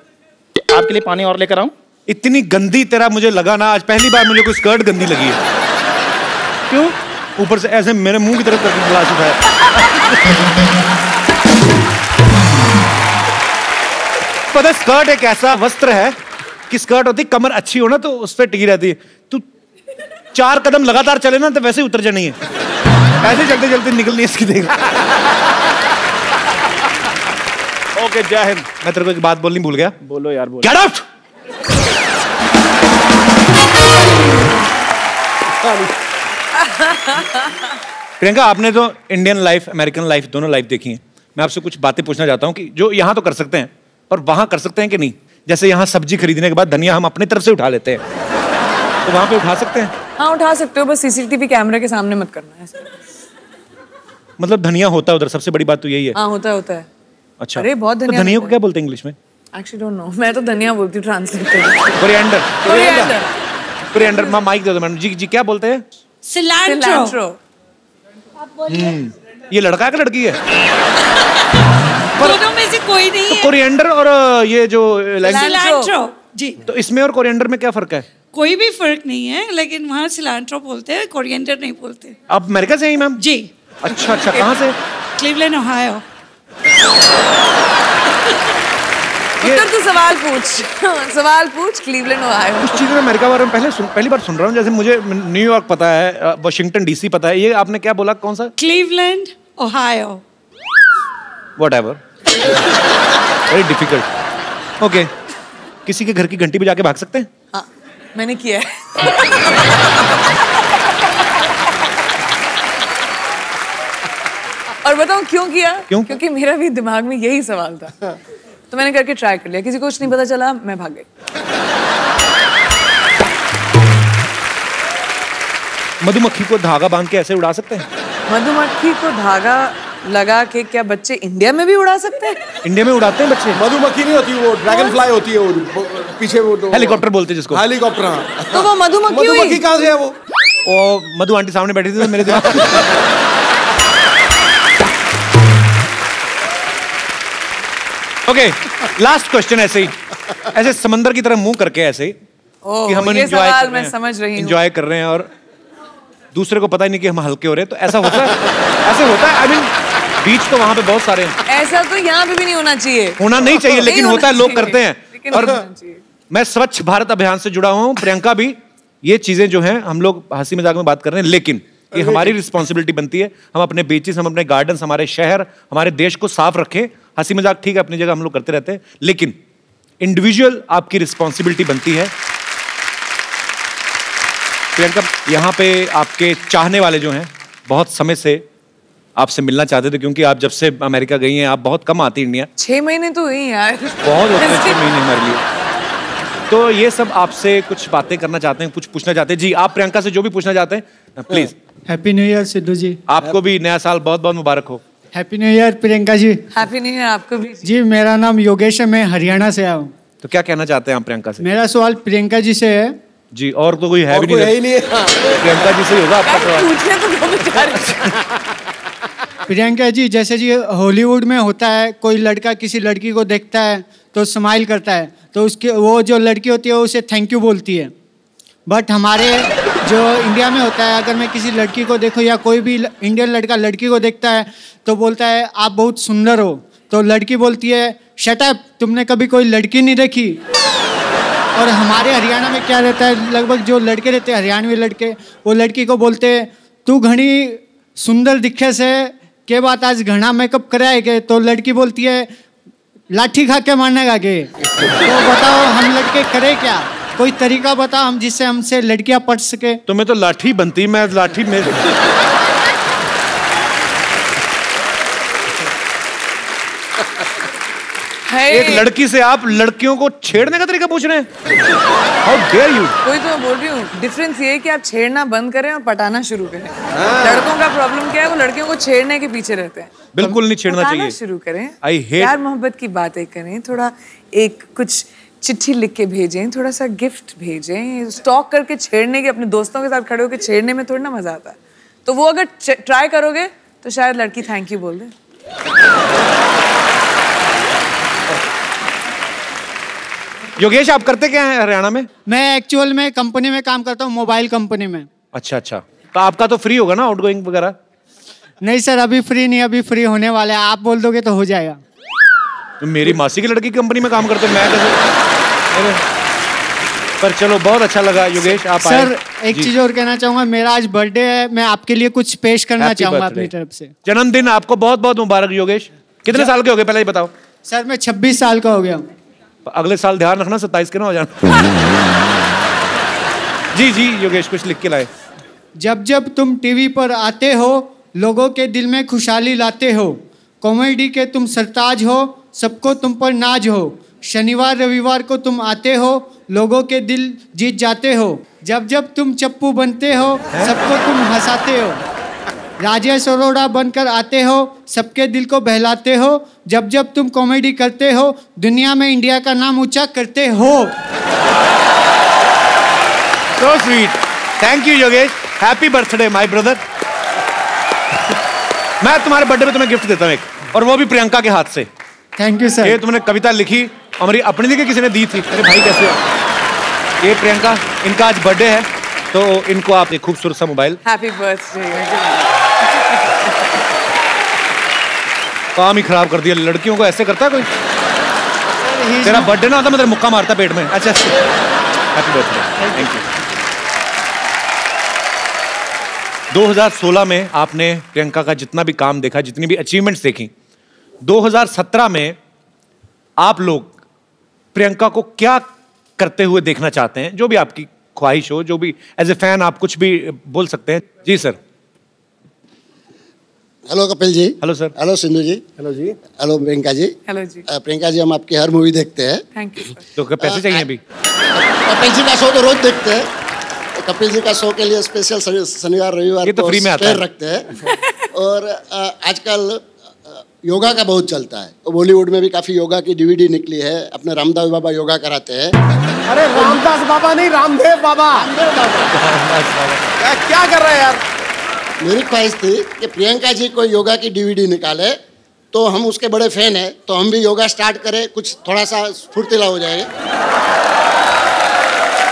आपके लिए पानी और लेकर आऊं? इतनी गंदी तेरा मुझे लगा ना, आज पहली बार मुझे कोई स्कर्ट गंदी लगी है। क्यों? ऊपर से ऐसे मेरे मुंह की तरफ करके गिलास उठाया। पता है, स्कर्ट एक ऐसा वस्त्र है कि स्कर्ट होती, कमर अच्छी हो ना तो उस पर टिकी रहती है। तू 4 कदम लगातार चले ना तो वैसे ही उतर जानी है। ऐसे चलते चलते निकलनी है इसकी। देख ओके, जय हिंद। मैं तेरे को एक बात बोलनी भूल गया। बोलो यार, बोलो। Get out. प्रियंका, आपने तो इंडियन लाइफ, अमेरिकन लाइफ, दोनों लाइफ देखी है। मैं आपसे कुछ बातें पूछना चाहता हूँ कि जो यहाँ तो कर सकते हैं पर वहां कर सकते हैं कि नहीं? जैसे यहाँ सब्जी खरीदने के बाद धनिया हम अपनी तरफ से उठा लेते हैं, तो वहां पे उठा सकते हैं? हाँ, उठा सकते हो, बस सीसीटीवी कैमरे के सामने मत करना है। मतलब धनिया होता है उधर, सबसे बड़ी बात तो यही है। हाँ, होता है। अच्छा, अरे बहुत धनिया। तो धनिया को क्या बोलते हैं इंग्लिश में? एक्चुअली डोंट नो, मैं तो धनिया बोलती हूँ ट्रांसलेट करके। कोरिएंडर। कोरिएंडर। माइक दे दो मैडम जी। जी क्या बोलते हैं? सिलैंट्रो। ये लड़का है कि लड़की है? दोनों में से कोई नहीं है। कोरिएंडर और ये जो सिलैंट्रो जी। तो इसमें और कोरिएंडर में क्या फर्क है? कोई भी फर्क नहीं है, लेकिन वहाँ सिलैंट्रो बोलते हैं, कोरिएंडर नहीं बोलते। आप अमेरिका से हैं मैम? जी। अच्छा, कहाँ से? Cleveland, Ohio. उत्तर तू सवाल पूछ। Cleveland, Ohio. कुछ चीज़ें अमेरिका बारे में पहली बार सुन रहा हूँ। जैसे मुझे न्यूयॉर्क पता है, वाशिंगटन डीसी पता है, ये आपने क्या बोला? कौन सा? Cleveland, Ohio. Whatever, very difficult. Okay, किसी के घर की घंटी बजा के भाग सकते हैं? हाँ, मैंने किया है। और बताऊं क्यों किया? क्यों? क्योंकि मेरा भी दिमाग में यही सवाल था, तो मैंने करके ट्राई कर लिया। किसी को कुछ नहीं पता चला, मैं भाग गई। मधुमक्खी को धागा बांध के ऐसे उड़ा सकते हैं? मधुमक्खी को धागा लगा के क्या बच्चे इंडिया में भी उड़ा सकते हैं? इंडिया में उड़ाते हैं बच्चे। मधुमक्खी नहीं होती, वो ड्रैगन फ्लाई होती है, वो पीछे वो हेलीकॉप्टर बोलते हैं जिसको। हेलीकॉप्टर, हाँ। तो वो मधुमक्खी कहाँ से है वो? मधु आंटी सामने बैठी थी तो मेरे दिमाग ओके, लास्ट क्वेश्चन ऐसे ही, ऐसे समंदर की तरह मुंह करके ऐसे ही कि हम ये सवाल मैं समझ रही हूँ, एंजॉय कर रहे हैं और दूसरे को पता ही नहीं कि हम हल्के हो रहे हैं, तो ऐसा होता है? ऐसे होता है? आई मीन बीच तो वहां पे बहुत सारे हैं। ऐसा तो यहाँ पे भी नहीं होना चाहिए। होना नहीं चाहिए, लेकिन होता है, लोग करते हैं। और होना चाहिए। मैं स्वच्छ भारत अभियान से जुड़ा हुआ हूँ, प्रियंका भी। ये चीजें जो हैं हम लोग हंसी मजाक में बात कर रहे हैं, लेकिन ये हमारी रिस्पॉन्सिबिलिटी बनती है। हम अपने बीचेस, हम अपने गार्डन्स, हमारे शहर, हमारे देश को साफ रखें। हंसी मजाक ठीक है, अपनी जगह हम लोग करते रहते हैं, लेकिन इंडिविजुअल आपकी रिस्पॉन्सिबिलिटी बनती है। प्रियंका, यहाँ पे आपके चाहने वाले जो हैं बहुत समय से आपसे मिलना चाहते थे, क्योंकि आप जब से अमेरिका गई हैं आप बहुत कम आती इंडिया। 6 महीने तो हुई यार, बहुत होते हैं 6 महीने हमारे लिए। तो ये सब आपसे कुछ बातें करना चाहते हैं, कुछ पूछना चाहते हैं। जी, आप प्रियंका से जो भी पूछना चाहते हैं please. Happy new year Sidhu ji. आपको भी नया साल बहुत बहुत मुबारक हो। Happy new year Priyanka ji. Happy new year आपको भी। जी, मेरा नाम योगेश है, मैं हरियाणा से आया हूँ। तो क्या कहना चाहते हैं आप प्रियंका से? मेरा सवाल प्रियंका जी से है। जी, और तो कोई है भी नहीं। प्रियंका जी से ही होगा आपका सवाल। पूछने तो दो बेचारे। प्रियंका जी, जैसे जी हॉलीवुड में होता है, कोई लड़का किसी लड़की को देखता है तो स्माइल करता है, तो उसके वो जो लड़की होती है उसे थैंक यू बोलती है। बट हमारे जो इंडिया में होता है, अगर मैं किसी लड़की को देखूं या कोई भी इंडियन लड़का लड़की को देखता है तो बोलता है आप बहुत सुंदर हो, तो लड़की बोलती है शट अप, तुमने कभी कोई लड़की नहीं देखी। और हमारे हरियाणा में क्या रहता है, लगभग जो लड़के रहते हैं हरियाणवी लड़के, वो लड़की को बोलते हैं तू घनी सुंदर दिखे से के बात आज घना मेकअप कराएगे, तो लड़की बोलती है लाठी खा के मारने का के। तो बताओ हम लड़के करें क्या? कोई तरीका बताओ हम जिससे हमसे लड़कियां पट सके। तो मैं तो लाठी बनती, मैं लाठी में एक लड़की से आप लड़कियों को छेड़ने का तरीका पूछ रहे हैं? How dare you? कोई तो मैं बोल रही हूँ, डिफरेंस ये है कि आप छेड़ना बंद करें और पटाना शुरू करें। लड़कों का प्रॉब्लम क्या है, वो लड़कियों को छेड़ने के पीछे रहते हैं। बिल्कुल नहीं छेड़ना चाहिए। शुरू करें, I hate... प्यार मोहब्बत की बातें करें, थोड़ा एक कुछ चिट्ठी लिख के भेजें, थोड़ा सा गिफ्ट भेजें। स्टॉक करके छेड़ने के, अपने दोस्तों के साथ खड़े होकर छेड़ने में थोड़ा ना मजा आता है। तो वो अगर ट्राई करोगे तो शायद लड़की थैंक यू बोल दे। योगेश, आप करते क्या हैं हरियाणा में? मैं एक्चुअल में कंपनी में काम करता हूँ, मोबाइल कंपनी में। अच्छा अच्छा, तो आपका तो फ्री होगा ना आउटगोइंग वगैरह? नहीं सर, अभी फ्री नहीं, अभी फ्री होने वाला है। आप बोल दोगे तो हो जाएगा। तो मेरी मासी की लड़की कंपनी में काम करते, मैं कैसे? पर चलो, बहुत अच्छा लगा योगेश आप आए। सर एक चीज और कहना चाहूंगा, मेरा आज बर्थडे है, मैं आपके लिए कुछ पेश करना चाहूंगा अपनी तरफ से। जन्मदिन आपको बहुत बहुत मुबारक योगेश। कितने साल के हो गए पहले ही बताओ? सर मैं 26 साल का हो गया हूँ। अगले साल ध्यान रखना 27 के ना हो जाना। जी जी योगेश, कुछ लिख के लाए। जब जब तुम टीवी पर आते हो, लोगों के दिल में खुशहाली लाते हो। कॉमेडी के तुम सरताज हो, सबको तुम पर नाज हो। शनिवार रविवार को तुम आते हो, लोगों के दिल जीत जाते हो। जब जब तुम चप्पू बनते हो, सबको तुम हंसाते हो। राजेश अरोड़ा बनकर आते हो, सबके दिल को बहलाते हो। जब जब तुम कॉमेडी करते हो, दुनिया में इंडिया का नाम ऊंचा करते हो। So sweet. Thank you Yogesh. Happy birthday my brother. मैं तुम्हारे बर्थडे पे तुम्हें गिफ्ट देता हूँ एक, और वो भी प्रियंका के हाथ से। Thank you sir. ये तुमने कविता लिखी, हमारी अपनी लिखी, किसी ने दी थी। अरे भाई कैसे हो? ये प्रियंका, इनका आज बर्थडे है, तो इनको आप एक खूबसूरत सा मोबाइल। Happy birthday. काम ही खराब कर दिया, लड़कियों को ऐसे करता है कोई? तेरा बर्थडे ना होता मैं तेरा मुक्का मारता पेट में। अच्छा, हैप्पी बर्थडे, थैंक यू। 2016 में आपने प्रियंका का जितना भी काम देखा, जितनी भी अचीवमेंट्स देखी, 2017 में आप लोग प्रियंका को क्या करते हुए देखना चाहते हैं? जो भी आपकी ख्वाहिश हो, जो भी एज ए फैन आप कुछ भी बोल सकते हैं। जी sir. Hello Kapil ji. Hello sir. Hello Sindhu ji. Hello जी। हेलो प्रियंका जी। हेलो जी। प्रियंका जी, हम आपकी हर मूवी देखते हैं। Thank you. तो पैसे चाहिए अभी? कपिल जी का शो तो रोज देखते हैं। कपिल जी का शो के लिए स्पेशल शनिवार रविवार ये तो फ्री में आता है। रखते हैं। और आजकल योगा का बहुत चलता है। तो बॉलीवुड में भी काफी योगा की डीवीडी निकली है। अपने रामदेव बाबा योगा कराते हैं। अरे रामदास बाबा नहीं, रामदेव बाबा। क्या कर रहे हैं यार? मेरी ख्वाहिश थी कि प्रियंका जी कोई योगा की डीवीडी निकाले, तो हम उसके बड़े फैन हैं, तो हम भी योगा स्टार्ट करें, कुछ थोड़ा सा फुर्तीला हो जाएगा।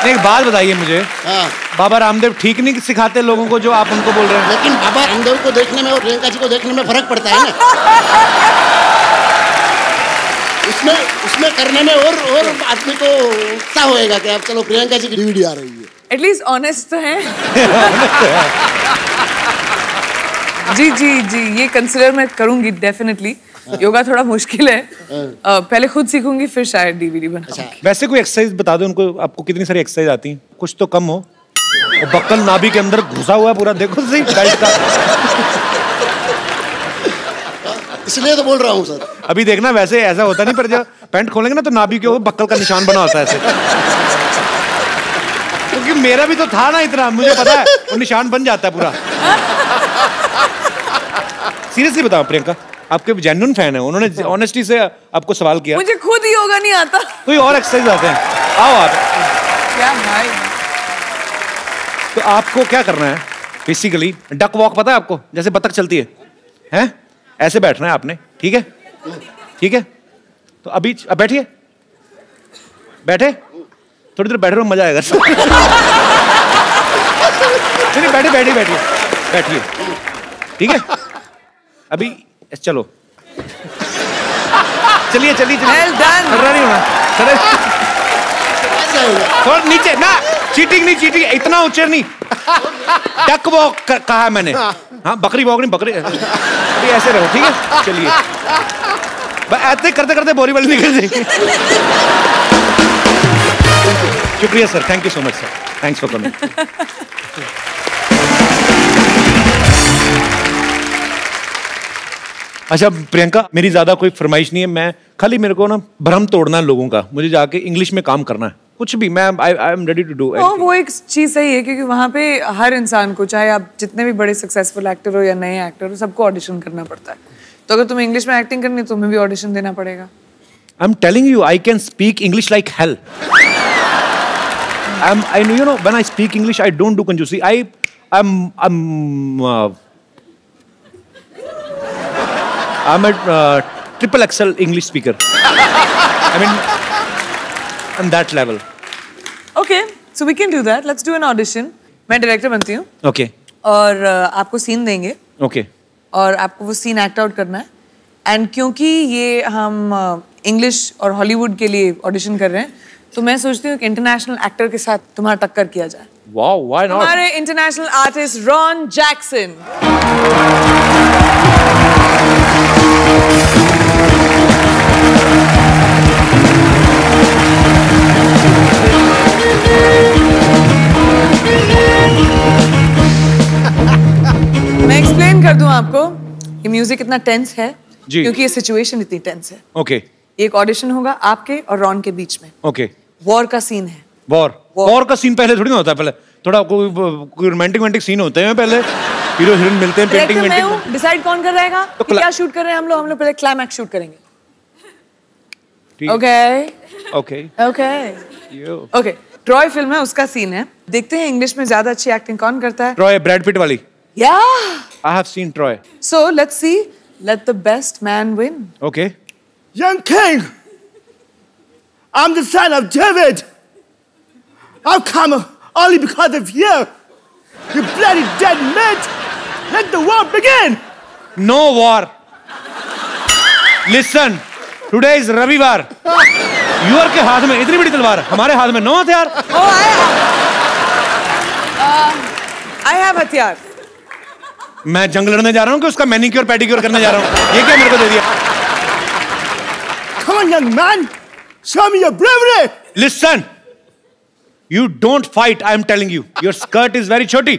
एक बात बताइए मुझे। हाँ। बाबा रामदेव ठीक नहीं सिखाते लोगों को जो आप उनको बोल रहे हैं? लेकिन बाबा रामदेव को देखने में और प्रियंका जी को देखने में फर्क पड़ता है ना। उसमें करने में और आदमी को उत्साह होएगा कि अब चलो प्रियंका जी की डीवीडी आ रही है। एटलीस्ट ऑनेस्ट तो है। जी जी जी, ये कंसिडर मैं करूंगी डेफिनेटली। योगा थोड़ा मुश्किल है। पहले खुद सीखूंगी, फिर शायद डीवीडी बनाऊंगी। वैसे कोई एक्सरसाइज बता दो उनको। आपको कितनी सारी एक्सरसाइज आती हैं? कुछ तो कम हो। और बक्कल नाभि के अंदर घुसा हुआ है पूरा, देखो सही बेल्ट का। इसलिए तो बोल रहा हूँ सर। अभी देखना, वैसे ऐसा होता नहीं, पर जब पैंट खोलेंगे ना तो नाभि के ऊपर बक्कल का निशान बना होता है ऐसे। क्योंकि मेरा भी तो था ना इतना, मुझे पता है वो निशान बन जाता है पूरा। सीरियसली बताओ प्रियंका, आपके जेन्युइन फैन है, उन्होंने ऑनेस्टी से आपको सवाल किया। मुझे खुद ही योगा नहीं आता। कोई और एक्सरसाइज आते हैं? आओ आप। क्या भाई? तो आपको क्या करना है बेसिकली? डक वॉक पता है आपको? जैसे बतख चलती है, हैं? ऐसे बैठना है आपने, ठीक है? ठीक है, तो अभी अब बैठिए। बैठे, थोड़ी देर बैठे रहो, मजा आएगा। नहीं, बैठे बैठिए बैठिए बैठिए, ठीक है? अभी चलो, चलिए चलिए चलिए। Well done. नहीं होना, चले थोड़ा नीचे ना। चीटिंग नहीं, चीटिंग इतना ऊंचे नहीं। डक वॉक कहा है मैंने। हाँ, बकरी वॉक नहीं, बकरी। अभी ऐसे रहो, ठीक है? चलिए, ऐसे करते करते बोरी वाली निकल जाएगी। शुक्रिया sir, thank you so much sir, thanks for coming. अच्छा प्रियंका, मेरी ज्यादा कोई फरमाइश नहीं है। मैं खाली, मेरे को ना भ्रम तोड़ना है लोगों का। मुझे जाके इंग्लिश में काम करना है, कुछ भी। मैं I am ready to do. वो एक चीज सही है, क्योंकि वहाँ पे हर इंसान को, चाहे आप जितने भी बड़े सक्सेसफुल एक्टर हो या नए एक्टर हो, सबको ऑडिशन करना पड़ता है। तो अगर तुम्हें इंग्लिश में एक्टिंग करनी है, तुम्हें भी ऑडिशन देना पड़ेगा। I am telling you, I can speak English like hell. I know, you know, when I speak English, I don't do conjusi. I'm a triple XL English speaker. I mean, on that level. Okay, so we can do that. Let's do an audition. मैं डायरेक्टर बनती हूँ। Okay. और आपको सीन देंगे। Okay. और आपको वो सीन एक्ट आउट करना है। एंड क्योंकि ये हम इंग्लिश और हॉलीवुड के लिए ऑडिशन कर रहे हैं, तो मैं सोचती हूँ कि इंटरनेशनल एक्टर के साथ तुम्हारा टक्कर किया जाए। Wow, why not? हमारे इंटरनेशनल आर्टिस्ट रॉन जैक्सन। मैं एक्सप्लेन कर दूं आपको, ये म्यूजिक इतना टेंस है क्योंकि ये सिचुएशन इतनी टेंस है। Okay. एक ऑडिशन होगा आपके और रॉन के बीच में। Okay. वॉर का सीन है। वॉर का सीन पहले थोड़ी ना होता है। पहले थोड़ा कोई रोमांटिक सीन होते हैं, पहले हीरो हीरोइन मिलते हैं, पेंटिंग वेंटिंग। डिसाइड कौन कर रहेगा तो क्या शूट कर रहे हैं हम लोग पहले क्लाइमैक्स शूट करेंगे। ओके, ट्रॉय फिल्म है, उसका सीन है। देखते हैं इंग्लिश में ज्यादा अच्छी एक्टिंग कौन करता है। ट्रॉय, ब्रैड पिट वाली। Yeah. I have seen Troy. So let's see. Let the best man win. Okay. Young king, I'm the son of David. I've come only because of you. You bloody dead meat. Let the war begin. No war. Listen. Today is रविवार। यूर के हाथ में इतनी बड़ी तलवार, हमारे हाथ में 9 हथियार। Oh, I have हथियार। मैं जंग लड़ने जा रहा हूँ कि उसका मैनिक्योर पेडिक्योर करने जा रहा हूँ? ये क्या मेरे को दे दिया? on, young man. Show me your bravery. Listen. You don't fight, I am telling you. Your skirt is very choti.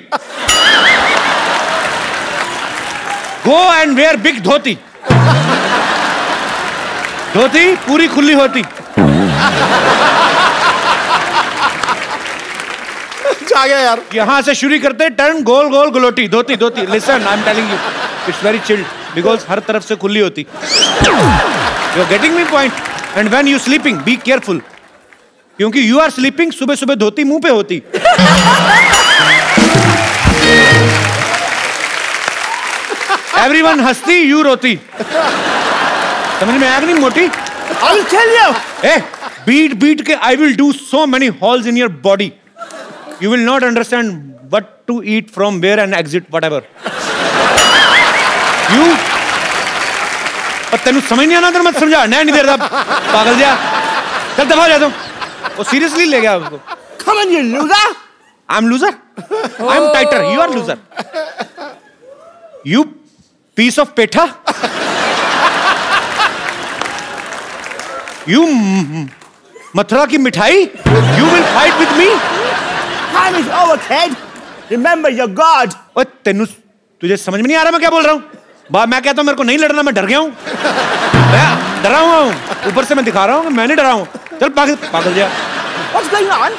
Go and wear big dhoti. धोती पूरी खुली होती। जागे यार। यहाँ से शुरू करते turn goal goal galouti dhoti dhoti. Listen, I'm telling you, it's very chilled because हर तरफ से खुली होती। You're getting me point? And when you sleeping, be careful. क्योंकि you are sleeping, सुबह सुबह धोती मुंह पे होती। Everyone हंसती, you रोती। समझ में आया कि नहीं मोटी? I will tell you. Eh, beat के I will do so many holes in your body. You will not understand what to eat from where and exit whatever. You पर तेनू समझ नहीं आना तेरे मत समझा नहीं देर तक पागल जा चल दफा जा तुम वो सीरियसली ले गया उसको Come on, you loser. I'm loser. I'm tighter. You are loser. You piece of petha. You Mathura की मिठाई. You will fight with me. Time is over, kid. Remember your God. ओए तेनू तुझे समझ में नहीं आ रहा मैं क्या बोल रहा हूँ? मैं कहता हूँ मेरे को नहीं लड़ना मैं डर गया हूँ. डरा हुआ हूँ. ऊपर से मैं दिखा रहा हूँ मैं नहीं डरा हूँ. चल पागल जा. What's going on?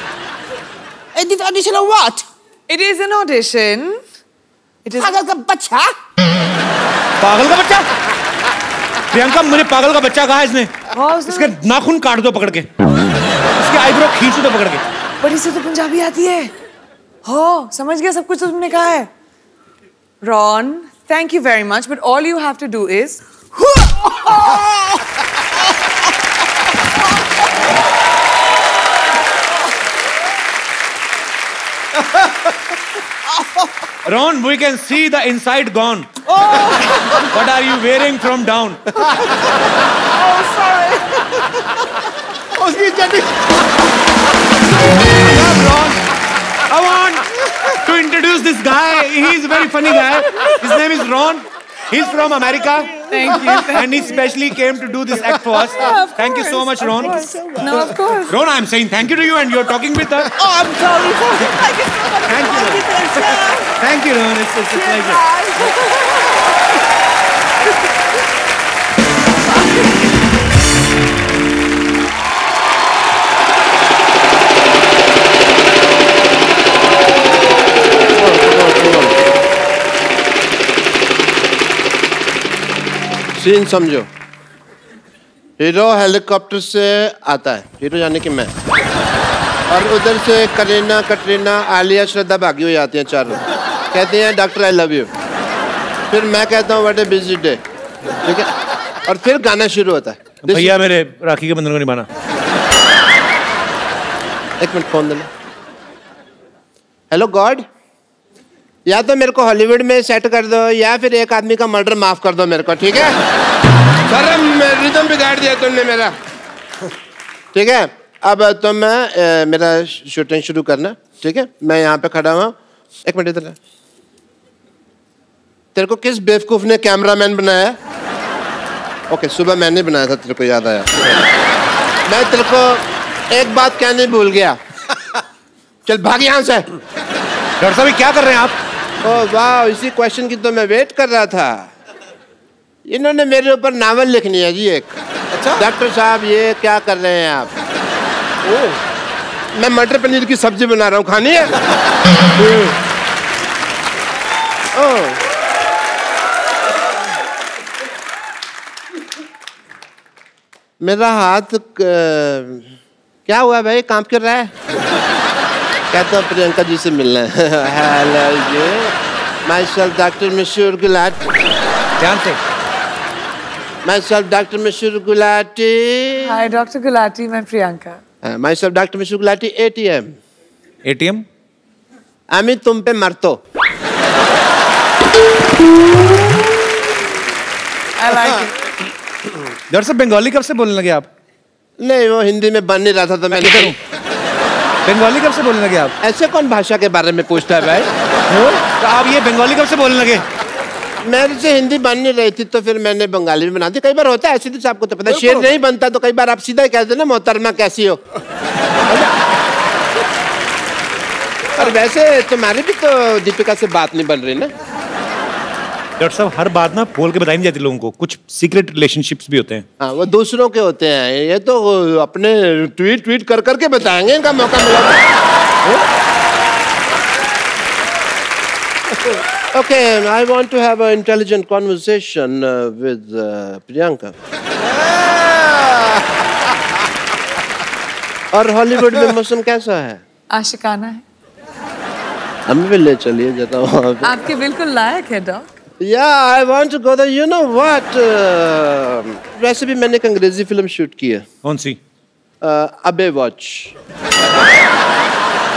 Is this audition or what? It is an audition. It is. पागल का बच्चा? पागल का बच्चा? प्रियंका मुझे पागल का बच्चा कहा इसने. इसके नाखून काट दो पकड़ के. इसके आईब्रो खींच दो पकड़ के. पर इसे तो पंजाबी आती है. हो समझ गया सब कुछ तो तुमने कहा है. Ron, thank you very much, but all you have to do is. Ron, we can see the inside gone. What are you wearing from down? Oh, sorry. Ron, I want to introduce this guy. He's a very funny guy. His name is Ron. He's from America. Thank you. And he specially came to do this act for us. Thank you so much, Ron. No, of course. Ron, I'm saying thank you to you and you're talking with us. Oh, I'm sorry. Thank you so much. Thank you. Thank you, Ron. It's a pleasure. Scene समझो. हीरो हेलीकॉप्टर से आता है. हीरो यानी कि मैं. और उधर से करीना कटरीना आलिया श्रद्धा भागी हुई आती हैं चारों. कहती हैं डॉक्टर आई लव यू. फिर मैं कहता हूँ व्हाट ए बिजी डे. ठीक है. और फिर गाना शुरू होता है. भैया मेरे राखी के बंधन को निभाना. एक मिनट फोन देना. हेलो गॉड, या तो मेरे को हॉलीवुड में सेट कर दो या फिर एक आदमी का मर्डर माफ कर दो मेरे को. ठीक है. सर रिदम बिगाड़ दिया तुमने मेरा. ठीक है. अब तो मैं मेरा शूटिंग शुरू करना. ठीक है. मैं यहाँ पे खड़ा हुआ. एक मिनट इधर. तेरे को किस बेवकूफ ने कैमरामैन बनाया? ओके सुबह मैंने बनाया था. तेरे को याद आया. मैं तेरे को एक बात कहने भूल गया. चल भाग यहाँ से. डॉक्टर साहब क्या कर रहे हैं आप? ओह वाह, इसी क्वेश्चन की तो मैं वेट कर रहा था. इन्होंने मेरे ऊपर नावल लिखनी है जी एक. अच्छा डॉक्टर साहब ये क्या कर रहे हैं आप? ओह मैं मटर पनीर की सब्जी बना रहा हूँ. खानी है? ओह मेरा हाथ क्या हुआ भाई? कांप कर रहा है. कहता हूँ प्रियंका जी से मिलना है. Hello ji, myself doctor Mashoor Gulati. ध्यान से. My self doctor Mashoor Gulati. Hi, Dr. Gulati. मैं Priyanka. My self doctor Mashoor Gulati. ATM. ATM? আমি तुम पे मरतो. I like it. डॉक्टर साहब बंगाली कब से बोलने लगे आप? नहीं वो हिंदी में बन नहीं रहा था तो मैं किधर हूँ? बंगाली कब से बोलने लगे आप? ऐसे कौन भाषा के बारे में पूछता है भाई? तो आप ये बंगाली कब से बोलने लगे? मेरे से हिंदी बन नहीं रही थी तो फिर मैंने बंगाली में बना दी। कई बार होता है ऐसे, तो आपको तो पता है, शेर नहीं बनता तो कई बार आप सीधा ही कहते ना मोहतरमा कैसी हो। और वैसे तुम्हारी भी तो दीपिका से बात नहीं बन रही ना। डॉक्टर साहब हर बात ना बोल के बताई नहीं जाती लोगों को, कुछ सीक्रेट रिलेशनशिप्स भी होते हैं। हाँ, वो दूसरों के होते हैं, ये तो अपने ट्वीट कर करके बताएंगे, इनका मौका मिला। Okay, I want to have an intelligent conversation with Priyanka. और हॉलीवुड में मौसम कैसा है? आशिकाना है। हमें भी ले चलिए जरा वहाँ पे। आपके बिल्कुल लायक है dock. Yeah, I want to go there. You know what? वैसे भी मैंने एक अंग्रेजी फिल्म शूट की है। कौन सी? अबे वॉच।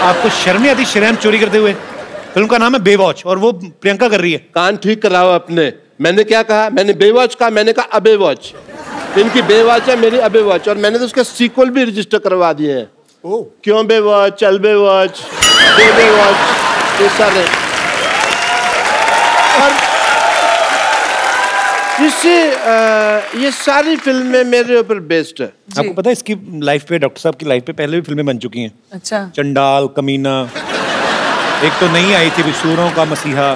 आपको शर्म नहीं आती शर्म चोरी करते हुए? फिल्म का नाम है बेवॉच और वो प्रियंका कर रही है। कान ठीक कराओ अपने। मैंने क्या कहा? मैंने बेवॉच कहा, मैंने कहा अबे वॉच। इनकी बेवॉच है, मेरी अबे वॉच, और मैंने तो उसके सीक्वल भी रजिस्टर करवा दिए हैं। क्यों बेवॉच, चल बेवॉच, बेवॉच, ये सारे। और ये सारी फिल्में मेरे ऊपर बेस्ड है। आपको पता है इसकी लाइफ पे, डॉक्टर साहब की लाइफ पे पहले भी फिल्में बन चुकी हैं। अच्छा। चंडाल, कमीना, एक तो नहीं आई थी सूरों का मसीहा।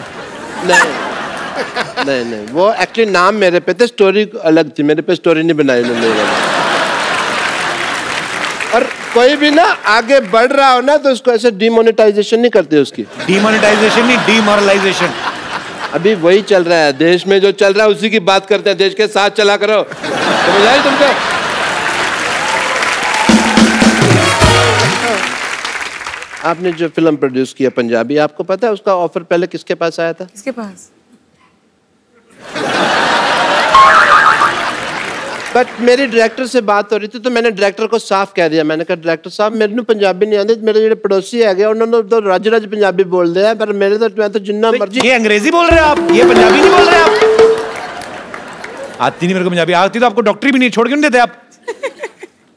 नहीं, वो एक्चुअली नाम मेरे पे थे, स्टोरी अलग थी, मेरे पे स्टोरी नहीं बनाई उन्होंने। और कोई भी ना आगे बढ़ रहा हो ना तो उसको ऐसे डिमोनेटाइजेशन नहीं करते उसकी। डिमोनेटाइजेशन नहीं, डिमोरलाइजेशन। अभी वही चल रहा है देश में, जो चल रहा है उसी की बात करते हैं। देश के साथ चला करो, समझ आई तुमको? आपने जो फिल्म प्रोड्यूस किया पंजाबी, आपको पता है उसका ऑफर पहले किसके पास आया था? किसके पास? बट मेरी डायरेक्टर से बात हो रही थी तो मैंने डायरेक्टर को साफ कह दिया। मैंने कहा डायरेक्टर साहब मेरे को पंजाबी नहीं आती, मेरे जो पड़ोसी है गए उन्होंने तो रज रज पंजाबी बोल दिया, पर मेरे तो मैं तो जिन्ना मर्जी। ये अंग्रेजी बोल रहे हैं आप, ये पंजाबी नहीं बोल रहे आप। आती नहीं मेरे को पंजाबी, आती तो आपको डॉक्टरी भी नहीं छोड़ के नहीं देते आप।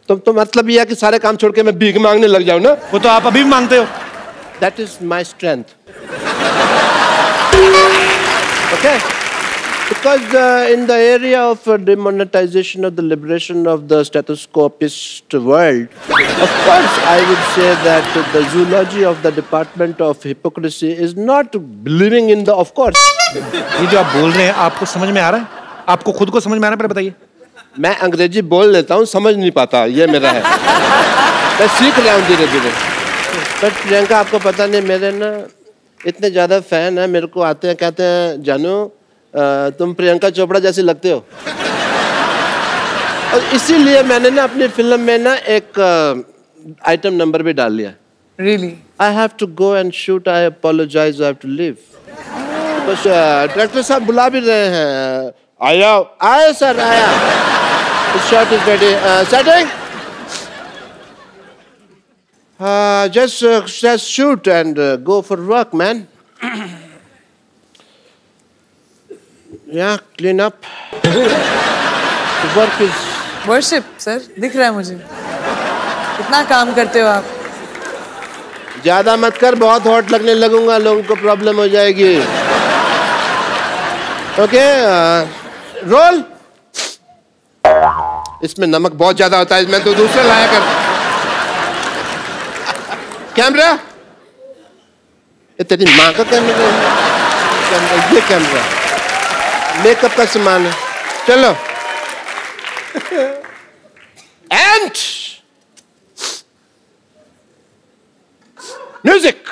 तो मतलब ये है कि सारे काम छोड़ के मैं भीख मांगने लग जाऊं ना? वो तो आप अभी भी मांगते हो। That is my strength. Okay? Because in the area of demonetization of the liberation of the stethoscopist world, of course I would say that the zoology of the department of hypocrisy is not believing in the, of course. ये जो आप बोल रहे हैं आपको समझ में आ रहा है? आपको खुद को समझ में आ रहा है? पर बताइए। मैं अंग्रेजी बोल लेता हूँ, समझ नहीं पाता, ये मेरा है। मैं सीख रहा हूँ धीरे धीरे। पर प्रियंका आपको पता नहीं, मेरे ना इतने ज़्यादा फैन है, मेरे को आते हैं कहते हैं जानू तुम प्रियंका चोपड़ा जैसे लगते हो। और इसीलिए मैंने ना अपनी फिल्म में ना एक आइटम नंबर भी डाल लिया। Really? I have to go and shoot. I apologize. I have to leave. बस डायरेक्टर साहब बुला भी रहे हैं। आया सर आया। The shot is ready. Setting. Just shoot and go for work, man. Yeah, clean up. The work is. Worship, sir. दिख रहा है मुझे। कितना काम करते हो आप? ज्यादा मत कर, बहुत हॉट लगने लगूंगा, लोगों को प्रॉब्लम हो जाएगी। Okay, roll. इसमें नमक बहुत ज्यादा होता है, मैं तो दूसरा लाया कर। कैमरा, ये तेरी माँ का कैमरा, ये कैमरा मेकअप का सामान है। चलो एंड म्यूजिक।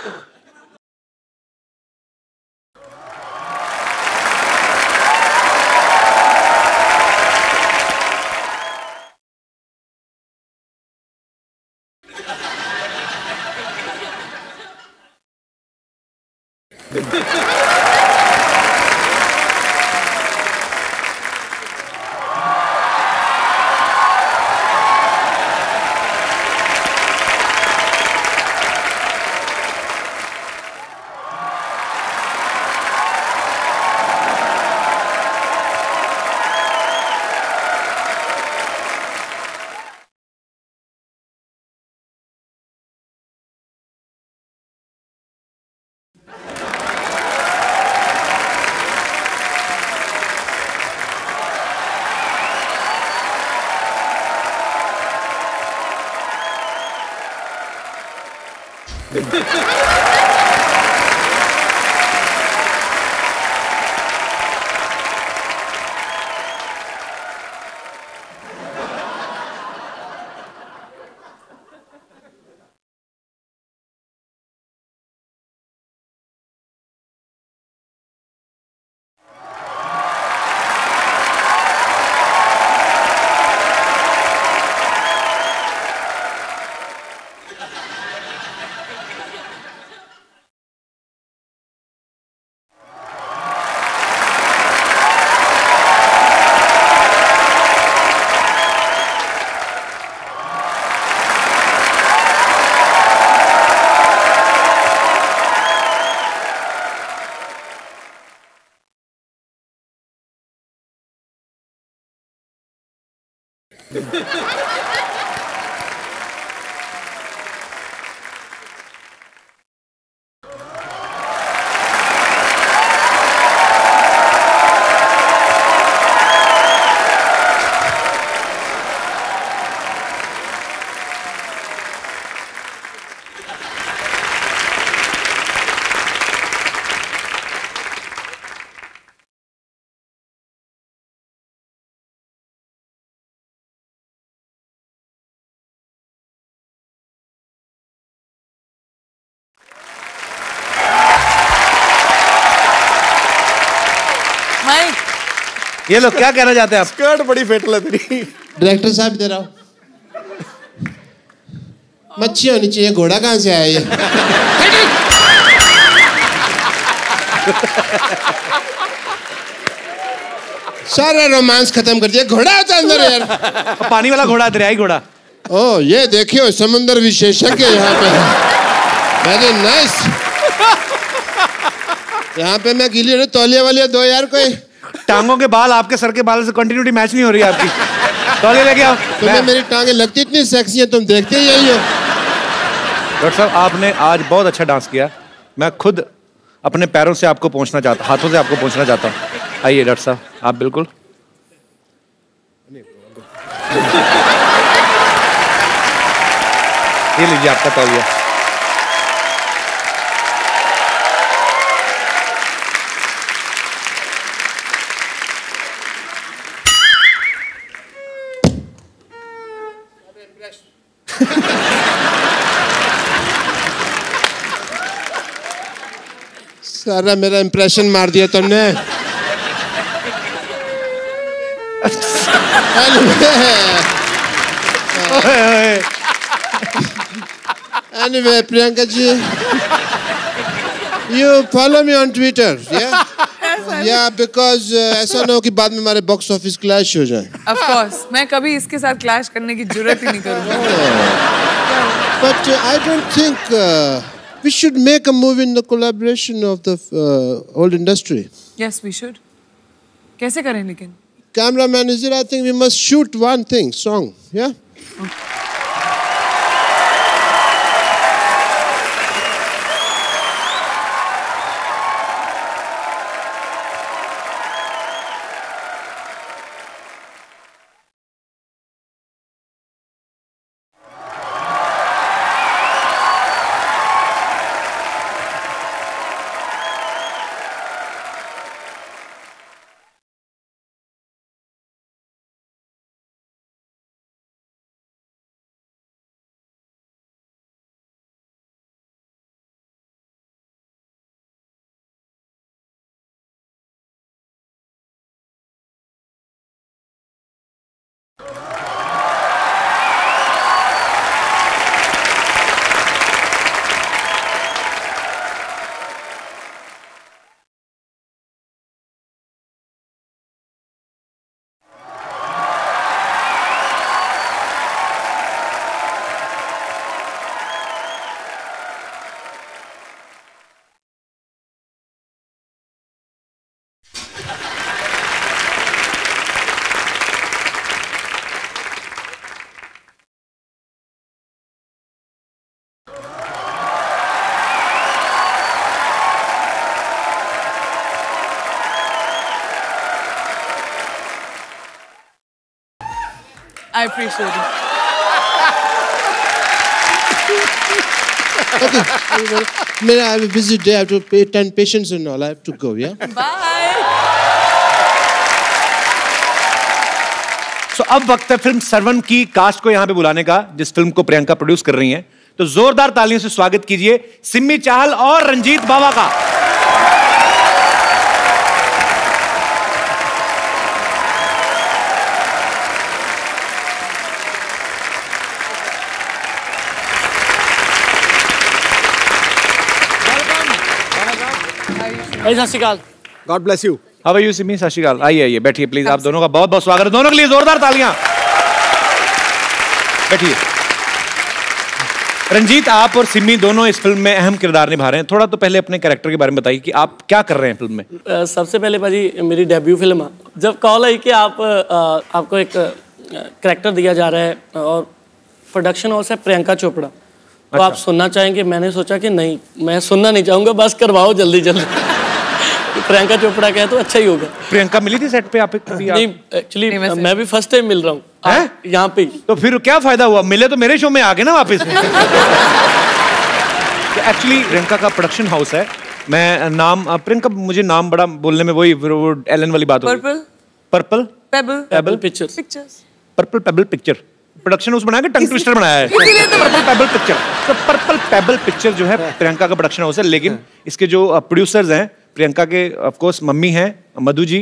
ये लोग क्या कहना चाहते हैं आप? स्कर्ट बड़ी फेटल है तेरी। डायरेक्टर साहब इधर आओ। मच्छी होनी चाहिए, घोड़ा कहाँ से आया ये? सारा रोमांस खत्म कर दिया। घोड़ा होता अंदर यार। पानी वाला घोड़ा, दरियाई घोड़ा। ओ ये देखियो समुद्र विशेषज्ञ यहाँ पे। Very nice. यहाँ पे मैं गिली हूँ, तौलिया वाली दो यार कोई। टांगों के बाल आपके सर के बाल से कंटिन्यूटी मैच नहीं हो रही है आपकी। तौलिया लेके आओ। तुम्हें मेरी टांगे लगती इतनी सेक्सी है, तुम देखते ही यही हो। डॉक्टर साहब आपने आज बहुत अच्छा डांस किया। मैं खुद अपने पैरों से आपको पहुंचना चाहता, हाथों से आपको पहुंचना चाहता हूँ। आइए डॉक्टर साहब, आप बिल्कुल। ये लीजिए आपका तौलिया। सारा मेरा इंप्रेशन मार दिया तुमने। Anyway, Priyanka ji, you follow me on Twitter, yeah? Yeah, because ऐसा ना हो कि बाद में हमारे बॉक्स ऑफिस क्लैश हो जाए। Of course, मैं कभी इसके साथ क्लैश करने की जरूरत ही नहीं करूँगा। But I don't think we should make a movie in the collaboration of the old industry. Yes, we should. कैसे करें लेकिन? Cameraman is there? I think we must shoot one thing, song, yeah? Okay. I appreciate it. Okay. I have a busy day. I have to pay 10 patients and all. I have to go, yeah? Bye. So, अब वक्त है फिल्म सर्वन की कास्ट को यहां पे बुलाने का, जिस फिल्म को प्रियंका प्रोड्यूस कर रही हैं। तो जोरदार तालियों से स्वागत कीजिए सिमी चाहल और रंजीत बावा का। Sat Sri Akal. God bless you. How are you Simi? Sat Sri अकाल। आइए बैठिए प्लीज। आप दोनों का बहुत बहुत स्वागत है। दोनों के लिए जोरदार तालियां। बैठिए। रंजीत, आप और सिमी दोनों इस फिल्म में अहम किरदार निभा रहे हैं। थोड़ा तो पहले अपने कैरेक्टर के बारे में बताइए कि आप क्या कर रहे हैं फिल्म में। सबसे पहले भाजी मेरी डेब्यू फिल्म है। जब कॉल आई कि आपको एक कैरेक्टर दिया जा रहा है और प्रोडक्शन हाउस है प्रियंका चोपड़ा, तो आप सुनना चाहेंगे? मैंने सोचा कि नहीं, मैं सुनना नहीं चाहूँगा, बस करवाओ जल्दी जल्दी। प्रियंका चोपड़ा कहे तो अच्छा ही होगा। प्रियंका मिली थी सेट पे आप? नहीं, एक्चुअली मैं भी फर्स्ट टाइम मिल रहा हूँ यहाँ पे। तो फिर क्या फायदा हुआ? मिले तो मेरे शो में आ गए ना वापस। एक्चुअली प्रियंका का प्रोडक्शन हाउस है। मैं नाम प्रियंका, मुझे नाम बड़ा बोलने में वही एलन वाली बात होगी। Purple payable pictures. Purple payable picture production house बनाया कि टंग ट्विस्टर बनाया है? Purple payable picture. तो पर्पल पेबल पिक्चर जो है प्रियंका का प्रोडक्शन हाउस है, लेकिन इसके जो प्रोड्यूसर्स हैं प्रियंका के ऑफ कोर्स मम्मी हैं मधु जी,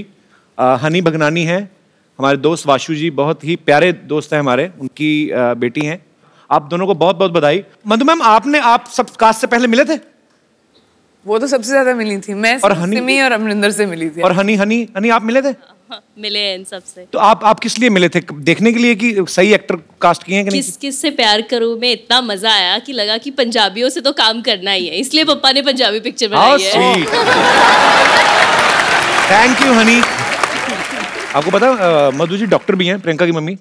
हनी भगनानी हैं, हमारे दोस्त वाशु जी, बहुत ही प्यारे दोस्त हैं हमारे, उनकी बेटी हैं। आप दोनों को बहुत बहुत बधाई। मधु मैम, आप सब कास्ट से पहले मिले थे? वो तो सबसे ज्यादा मिली थी मैं, और सिमी और अमरिंदर से मिली थी। और हनी आप मिले थे? मिले हैं इन सबसे। तो आप किस लिए मिले थे? देखने के लिए कि सही एक्टर कास्ट किए हैं कि नहीं? किस से प्यार करूं में इतना मजा आया कि लगा कि पंजाबियों से तो काम करना ही है, इसलिए पापा ने पंजाबी पिक्चर बनाई है। Thank you Honey. आपको पता मधु जी डॉक्टर भी हैं, प्रियंका की मम्मी।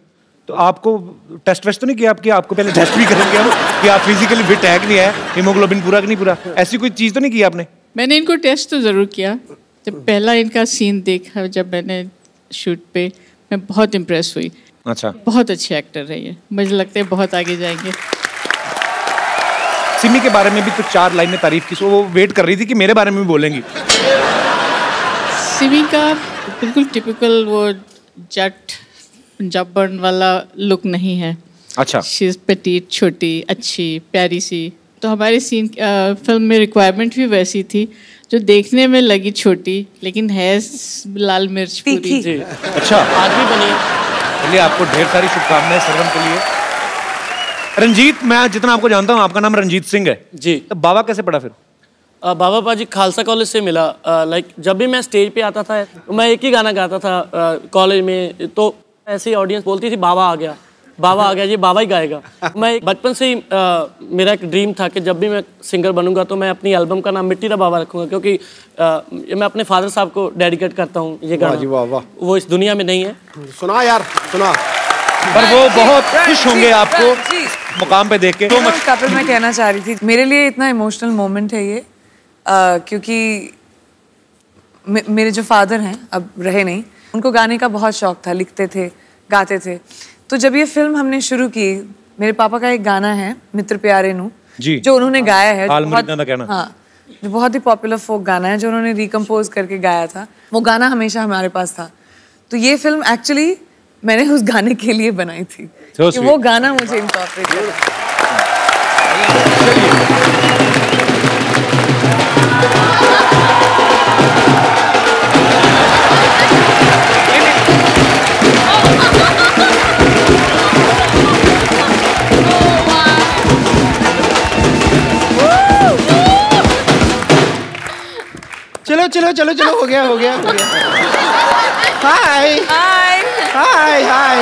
तो आपको टेस्ट वेस्ट तो नहीं किया? आपको पहले टेस्ट भी करेंगे हम कि आप फिजिकली फिट है कि नहीं है, हीमोग्लोबिन पूरा कि नहीं पूरा, ऐसी कोई चीज तो नहीं की आपने? मैंने इनको टेस्ट तो जरूर किया। जब पहला इनका सीन देखा जब मैंने शूट पे, मैं बहुत इम्प्रेस हुई। अच्छा, बहुत अच्छे एक्टर रही है, मुझे लगता है बहुत आगे जाएंगे। सिमी के बारे में भी कुछ 4 लाइन में तारीफ की, वो वेट कर रही थी कि मेरे बारे में भी बोलेंगी। सिमी का बिल्कुल टिपिकल वो जट पंजाबन वाला लुक नहीं है। अच्छा, शी इज पेटीट, छोटी, अच्छी, प्यारी सी। तो हमारे सीन फिल्म में रिक्वायरमेंट भी वैसी थी, जो देखने में लगी छोटी लेकिन है लाल मिर्च पूरी। जी। अच्छा, आज भी बनी। चलिए, आपको ढेर सारी शुभकामनाएं सर्वन के लिए। रंजीत, मैं जितना आपको जानता हूँ आपका नाम रंजीत सिंह है जी। तो बाबा कैसे पड़ा फिर? बाबा पाजी खालसा कॉलेज से मिला। लाइक जब भी मैं स्टेज पे आता था मैं एक ही गाना गाता था कॉलेज में, तो ऐसे ही ऑडियंस बोलती थी बाबा आ गया, बाबा आ गया, ये बाबा ही गाएगा। मैं बचपन से ही मेरा एक ड्रीम था कि जब भी मैं सिंगर बनूंगा तो मैं अपनी एल्बम का नाम मिट्टी दा बाबा रखूंगा, क्योंकि मैं अपने फादर साहब को डेडिकेट करता हूँ ये गाना। वाह वाह, वो इस दुनिया में नहीं है। सुना यार, सुना। पर वो बहुत खुश होंगे आपको मुकाम पे देख के। तो कपिल, मैं कहना चाह रही थी, मेरे लिए इतना इमोशनल मोमेंट है ये, क्योंकि मेरे जो फादर हैं अब रहे नहीं, उनको गाने का बहुत शौक था, लिखते थे, गाते थे। तो जब ये फिल्म हमने शुरू की, मेरे पापा का एक गाना है मित्र प्यारे नू जी, जो उन्होंने गाया है, जो बहुत ही पॉपुलर फोक गाना है, जो उन्होंने रिकम्पोज करके गाया था। वो गाना हमेशा हमारे पास था। तो ये फिल्म एक्चुअली मैंने उस गाने के लिए बनाई थी कि वो गाना मुझे इनकॉर्पोरेट करना। चलो चलो चलो चलो, हो गया हो गया हो गया। हाय हाय हाय हाय,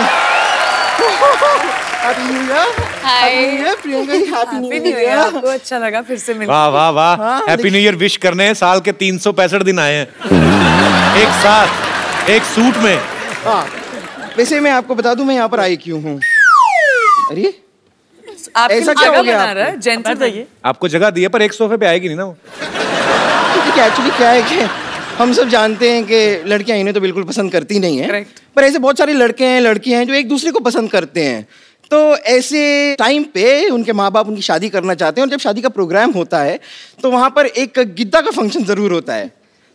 हैप्पी न्यू ईयर। हाय Priyanka ji, happy new year. आपको अच्छा लगा फिर से मिलकर? वाह वाह वाह, हैप्पी न्यू ईयर विश करने साल के 365 दिन आए हैं एक साथ एक सूट में। हाँ, वैसे मैं आपको बता दूं मैं यहाँ पर आई क्यों हूँ। अरे ऐसा क्या हो गया? आपको जगह दी है पर एक सोफे पे आएगी नहीं ना वो। एक्चुअली क्या है कि हम सब जानते हैं कि लड़कियां इन्हें तो बिल्कुल पसंद करती नहीं है, पर ऐसे बहुत सारे लड़के हैं लड़कियां हैं जो एक दूसरे को पसंद करते हैं। तो ऐसे टाइम पे उनके माँ बाप उनकी शादी करना चाहते हैं और जब शादी का प्रोग्राम होता है तो वहाँ पर एक गिद्दा का फंक्शन ज़रूर होता है।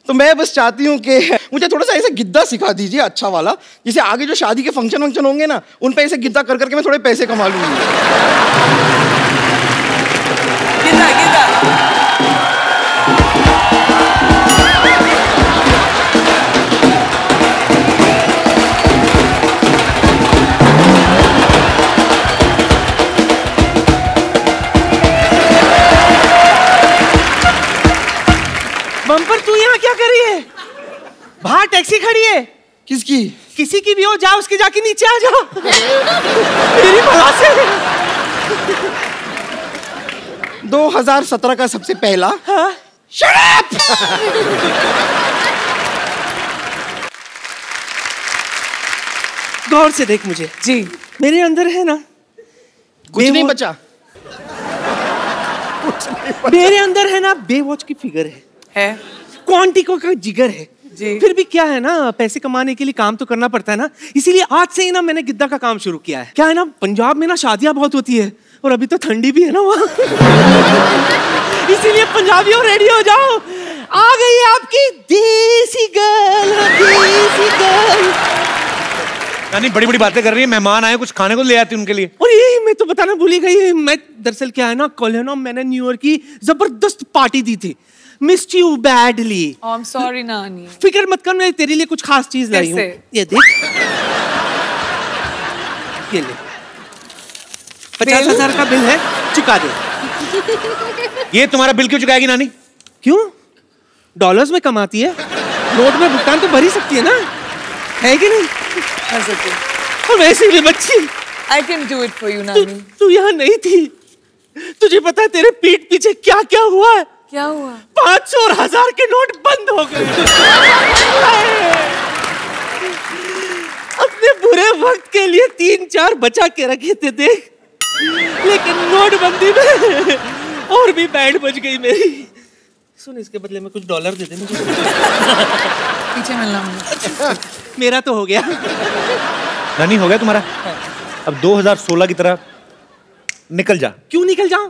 तो मैं बस चाहती हूँ कि मुझे थोड़ा सा ऐसा गिद्दा सिखा दीजिए अच्छा वाला, जिसे आगे जो शादी के फंक्शन होंगे ना उन पे ऐसे गिद्दा कर करके मैं थोड़े पैसे कमा लूँगी। गिद्दा गिद्दा बम्पर, तू यहाँ क्या कर रही है? बाहर टैक्सी खड़ी है। किसकी? किसी की भी हो, जा उसके जाके नीचे आ जाओ। मेरी बला से 2017 का सबसे पहला। हाँ? Shut up! गौर से देख मुझे। जी। मेरे अंदर है ना कुछ नहीं बचा। मेरे अंदर है ना बेवॉच की फिगर है क्वांटिको का जिगर है जी। फिर भी क्या है ना, पैसे कमाने के लिए काम तो करना पड़ता है ना, इसीलिए आज से ही ना मैंने गिद्दा का काम शुरू किया है। क्या है ना, पंजाब में ना शादियां बहुत होती है और अभी तो ठंडी भी है ना वहाँ। इसीलिए पंजाबियों रेडी हो जाओ, आ गई है आपकी देसी गर्ल, देसी गर्ल। यानी बड़ी बड़ी बातें कर रही है, मेहमान आए कुछ खाने को ले आती उनके लिए। और ये मैं तो बताना भूल ही गई, मैं दरअसल क्या है ना, कल है ना मैंने न्यू ईयर की जबरदस्त पार्टी दी थी। Missed you badly. I am sorry नानी। फिक्र मत कर, मैं तेरे लिए कुछ खास चीज लाई हूँ। ये देख, ये ले 50,000 का बिल है, चुका दे। ये तुम्हारा बिल क्यों चुकाएगी नानी? क्यों? डॉलर्स में कमाती है, नोट में भुगतान तो भर ही सकती है ना, है कि नहीं? और वैसे भी बच्ची, I can do it for you, नानी। तू यहाँ नहीं थी, तुझे पता है तेरे पीठ पीछे क्या क्या हुआ है? क्या हुआ? 500 और 1000 के नोट बंद हो गए। अपने बुरे वक्त के लिए 3-4 बचा के रखे थे देख, लेकिन नोटबंदी में और भी बैंड बज गई मेरी। सुन, इसके बदले में कुछ डॉलर दे दे मुझे। पीछे मिलना मुझे। मेरा तो हो गया। नानी हो गया तुम्हारा? अब 2016 की तरह निकल जा। क्यों निकल जाऊं?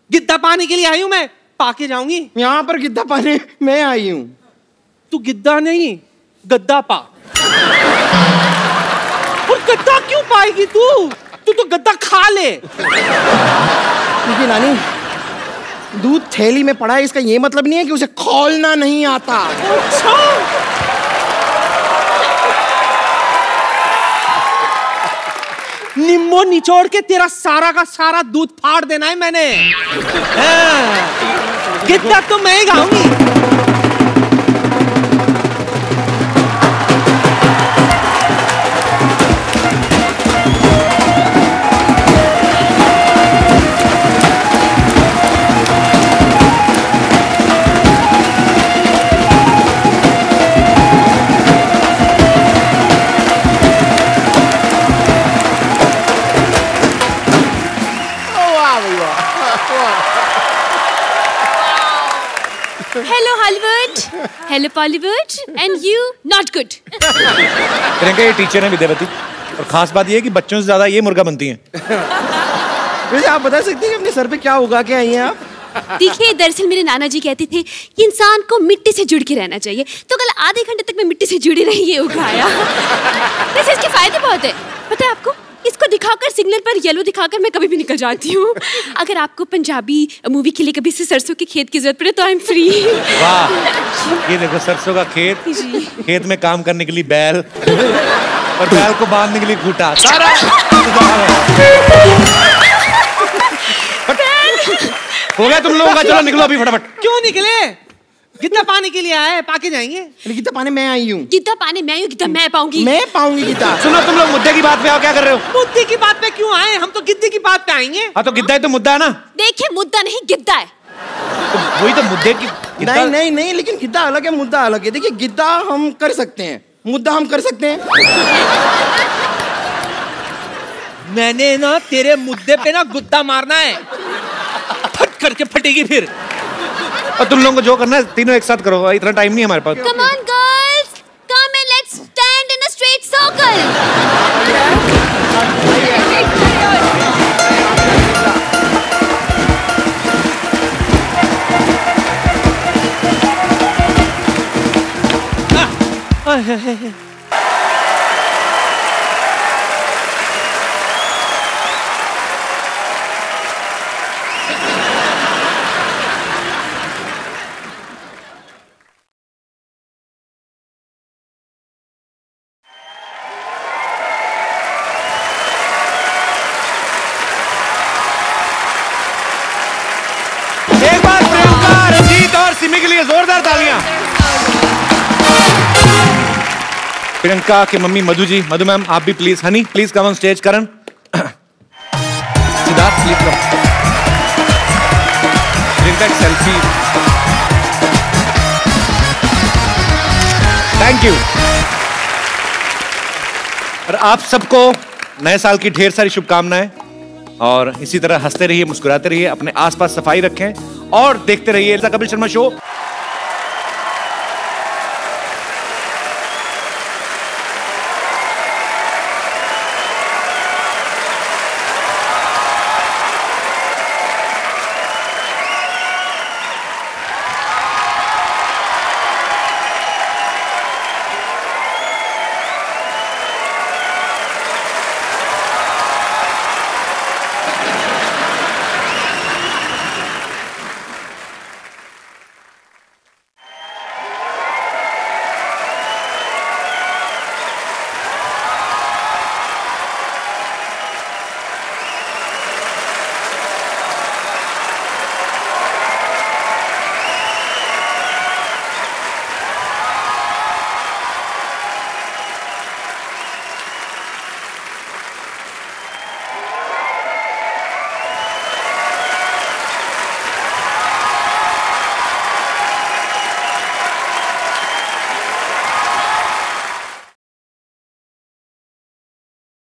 गिद्दा पाने के लिए आई हूं मैं, पाके जाऊंगी। यहाँ पर गिद्दा पाने मैं आई हूँ। तू गिद्दा नहीं, गद्दा पा। और गद्दा क्यों पाएगी तू? तू तो गद्दा खा ले। क्योंकि नानी, दूध थैली में पड़ा है, इसका ये मतलब नहीं है कि उसे खोलना नहीं आता। अच्छा। निम्बो निचोड़ के तेरा सारा का सारा दूध फाड़ देना है मैंने। गिद्दा तो मैं ही गाऊंगी। Hello Hollywood, hello Bollywood, and you not good. Priyanka ये टीचर है विद्यावती, और खास बात ये है कि बच्चों से ज्यादा ये मुर्गा बनती हैं। वैसे आप बता सकती हैं कि अपने सर पे क्या उगा के आई हैं आप? देखिए, दरअसल मेरे नाना जी कहते थे कि इंसान को मिट्टी से जुड़ के रहना चाहिए, तो कल आधे घंटे तक मैं मिट्टी से जुड़ी रही, ये उगाया। वैसे इसके फायदे बहुत है, पता है आपको? इसको दिखाकर, सिग्नल पर येलो दिखाकर मैं कभी भी निकल जाती हूँ। अगर आपको पंजाबी मूवी के लिए कभी से सरसों के खेत की जरूरत पड़े तो आई एम फ्री। वाह, ये देखो सरसों का खेत, खेत में काम करने के लिए बैल, और बैल को बांधने के लिए खूंटा, सारा हो गया तुम लोगों का। चलो निकलो अभी फटाफट। क्यों निकले? गिद्दा पाने के लिए आए, पाके जाएंगे। गिद्दा पाने मैं आई हूँ। गिद्दा पाने मैं हूँ, गिद्दा मैं पाऊंगी। मैं पाऊंगी गिद्दा। सुनो, तुम लोग मुद्दे की बात पे आओ, क्या कर रहे हो? मुद्दे की बात पे क्यों आए? हम तो गिद्दे की बात पे आएंगे। हाँ तो गिद्दा है तो मुद्दा है ना। देखिए, मुद्दा नहीं गिद्दा है। तो वही तो मुद्दे की। नहीं नहीं नहीं, लेकिन गिद्दा अलग है, मुद्दा अलग है। देखिए, गिद्दा हम कर सकते हैं, मुद्दा हम कर सकते हैं। मैंने ना तेरे मुद्दे पे ना गुद्दा मारना है, फट करके फटेगी फिर। और तुम लोगों को जो करना है तीनों एक साथ करो, इतना टाइम नहीं है हमारे पास। Come on girls, come and let's stand in a straight circle. एक बार प्रियंका, रंजीत और सिमी के लिए जोरदार तालियां। प्रियंका के मम्मी मधु जी, मधु मैम आप भी please, honey please come on stage, Karan, Siddharth please come, Priyanka selfie, thank you. और आप सबको नए साल की ढेर सारी शुभकामनाएं, और इसी तरह हंसते रहिए, मुस्कुराते रहिए, अपने आसपास सफाई रखें और देखते रहिए कपिल शर्मा शो।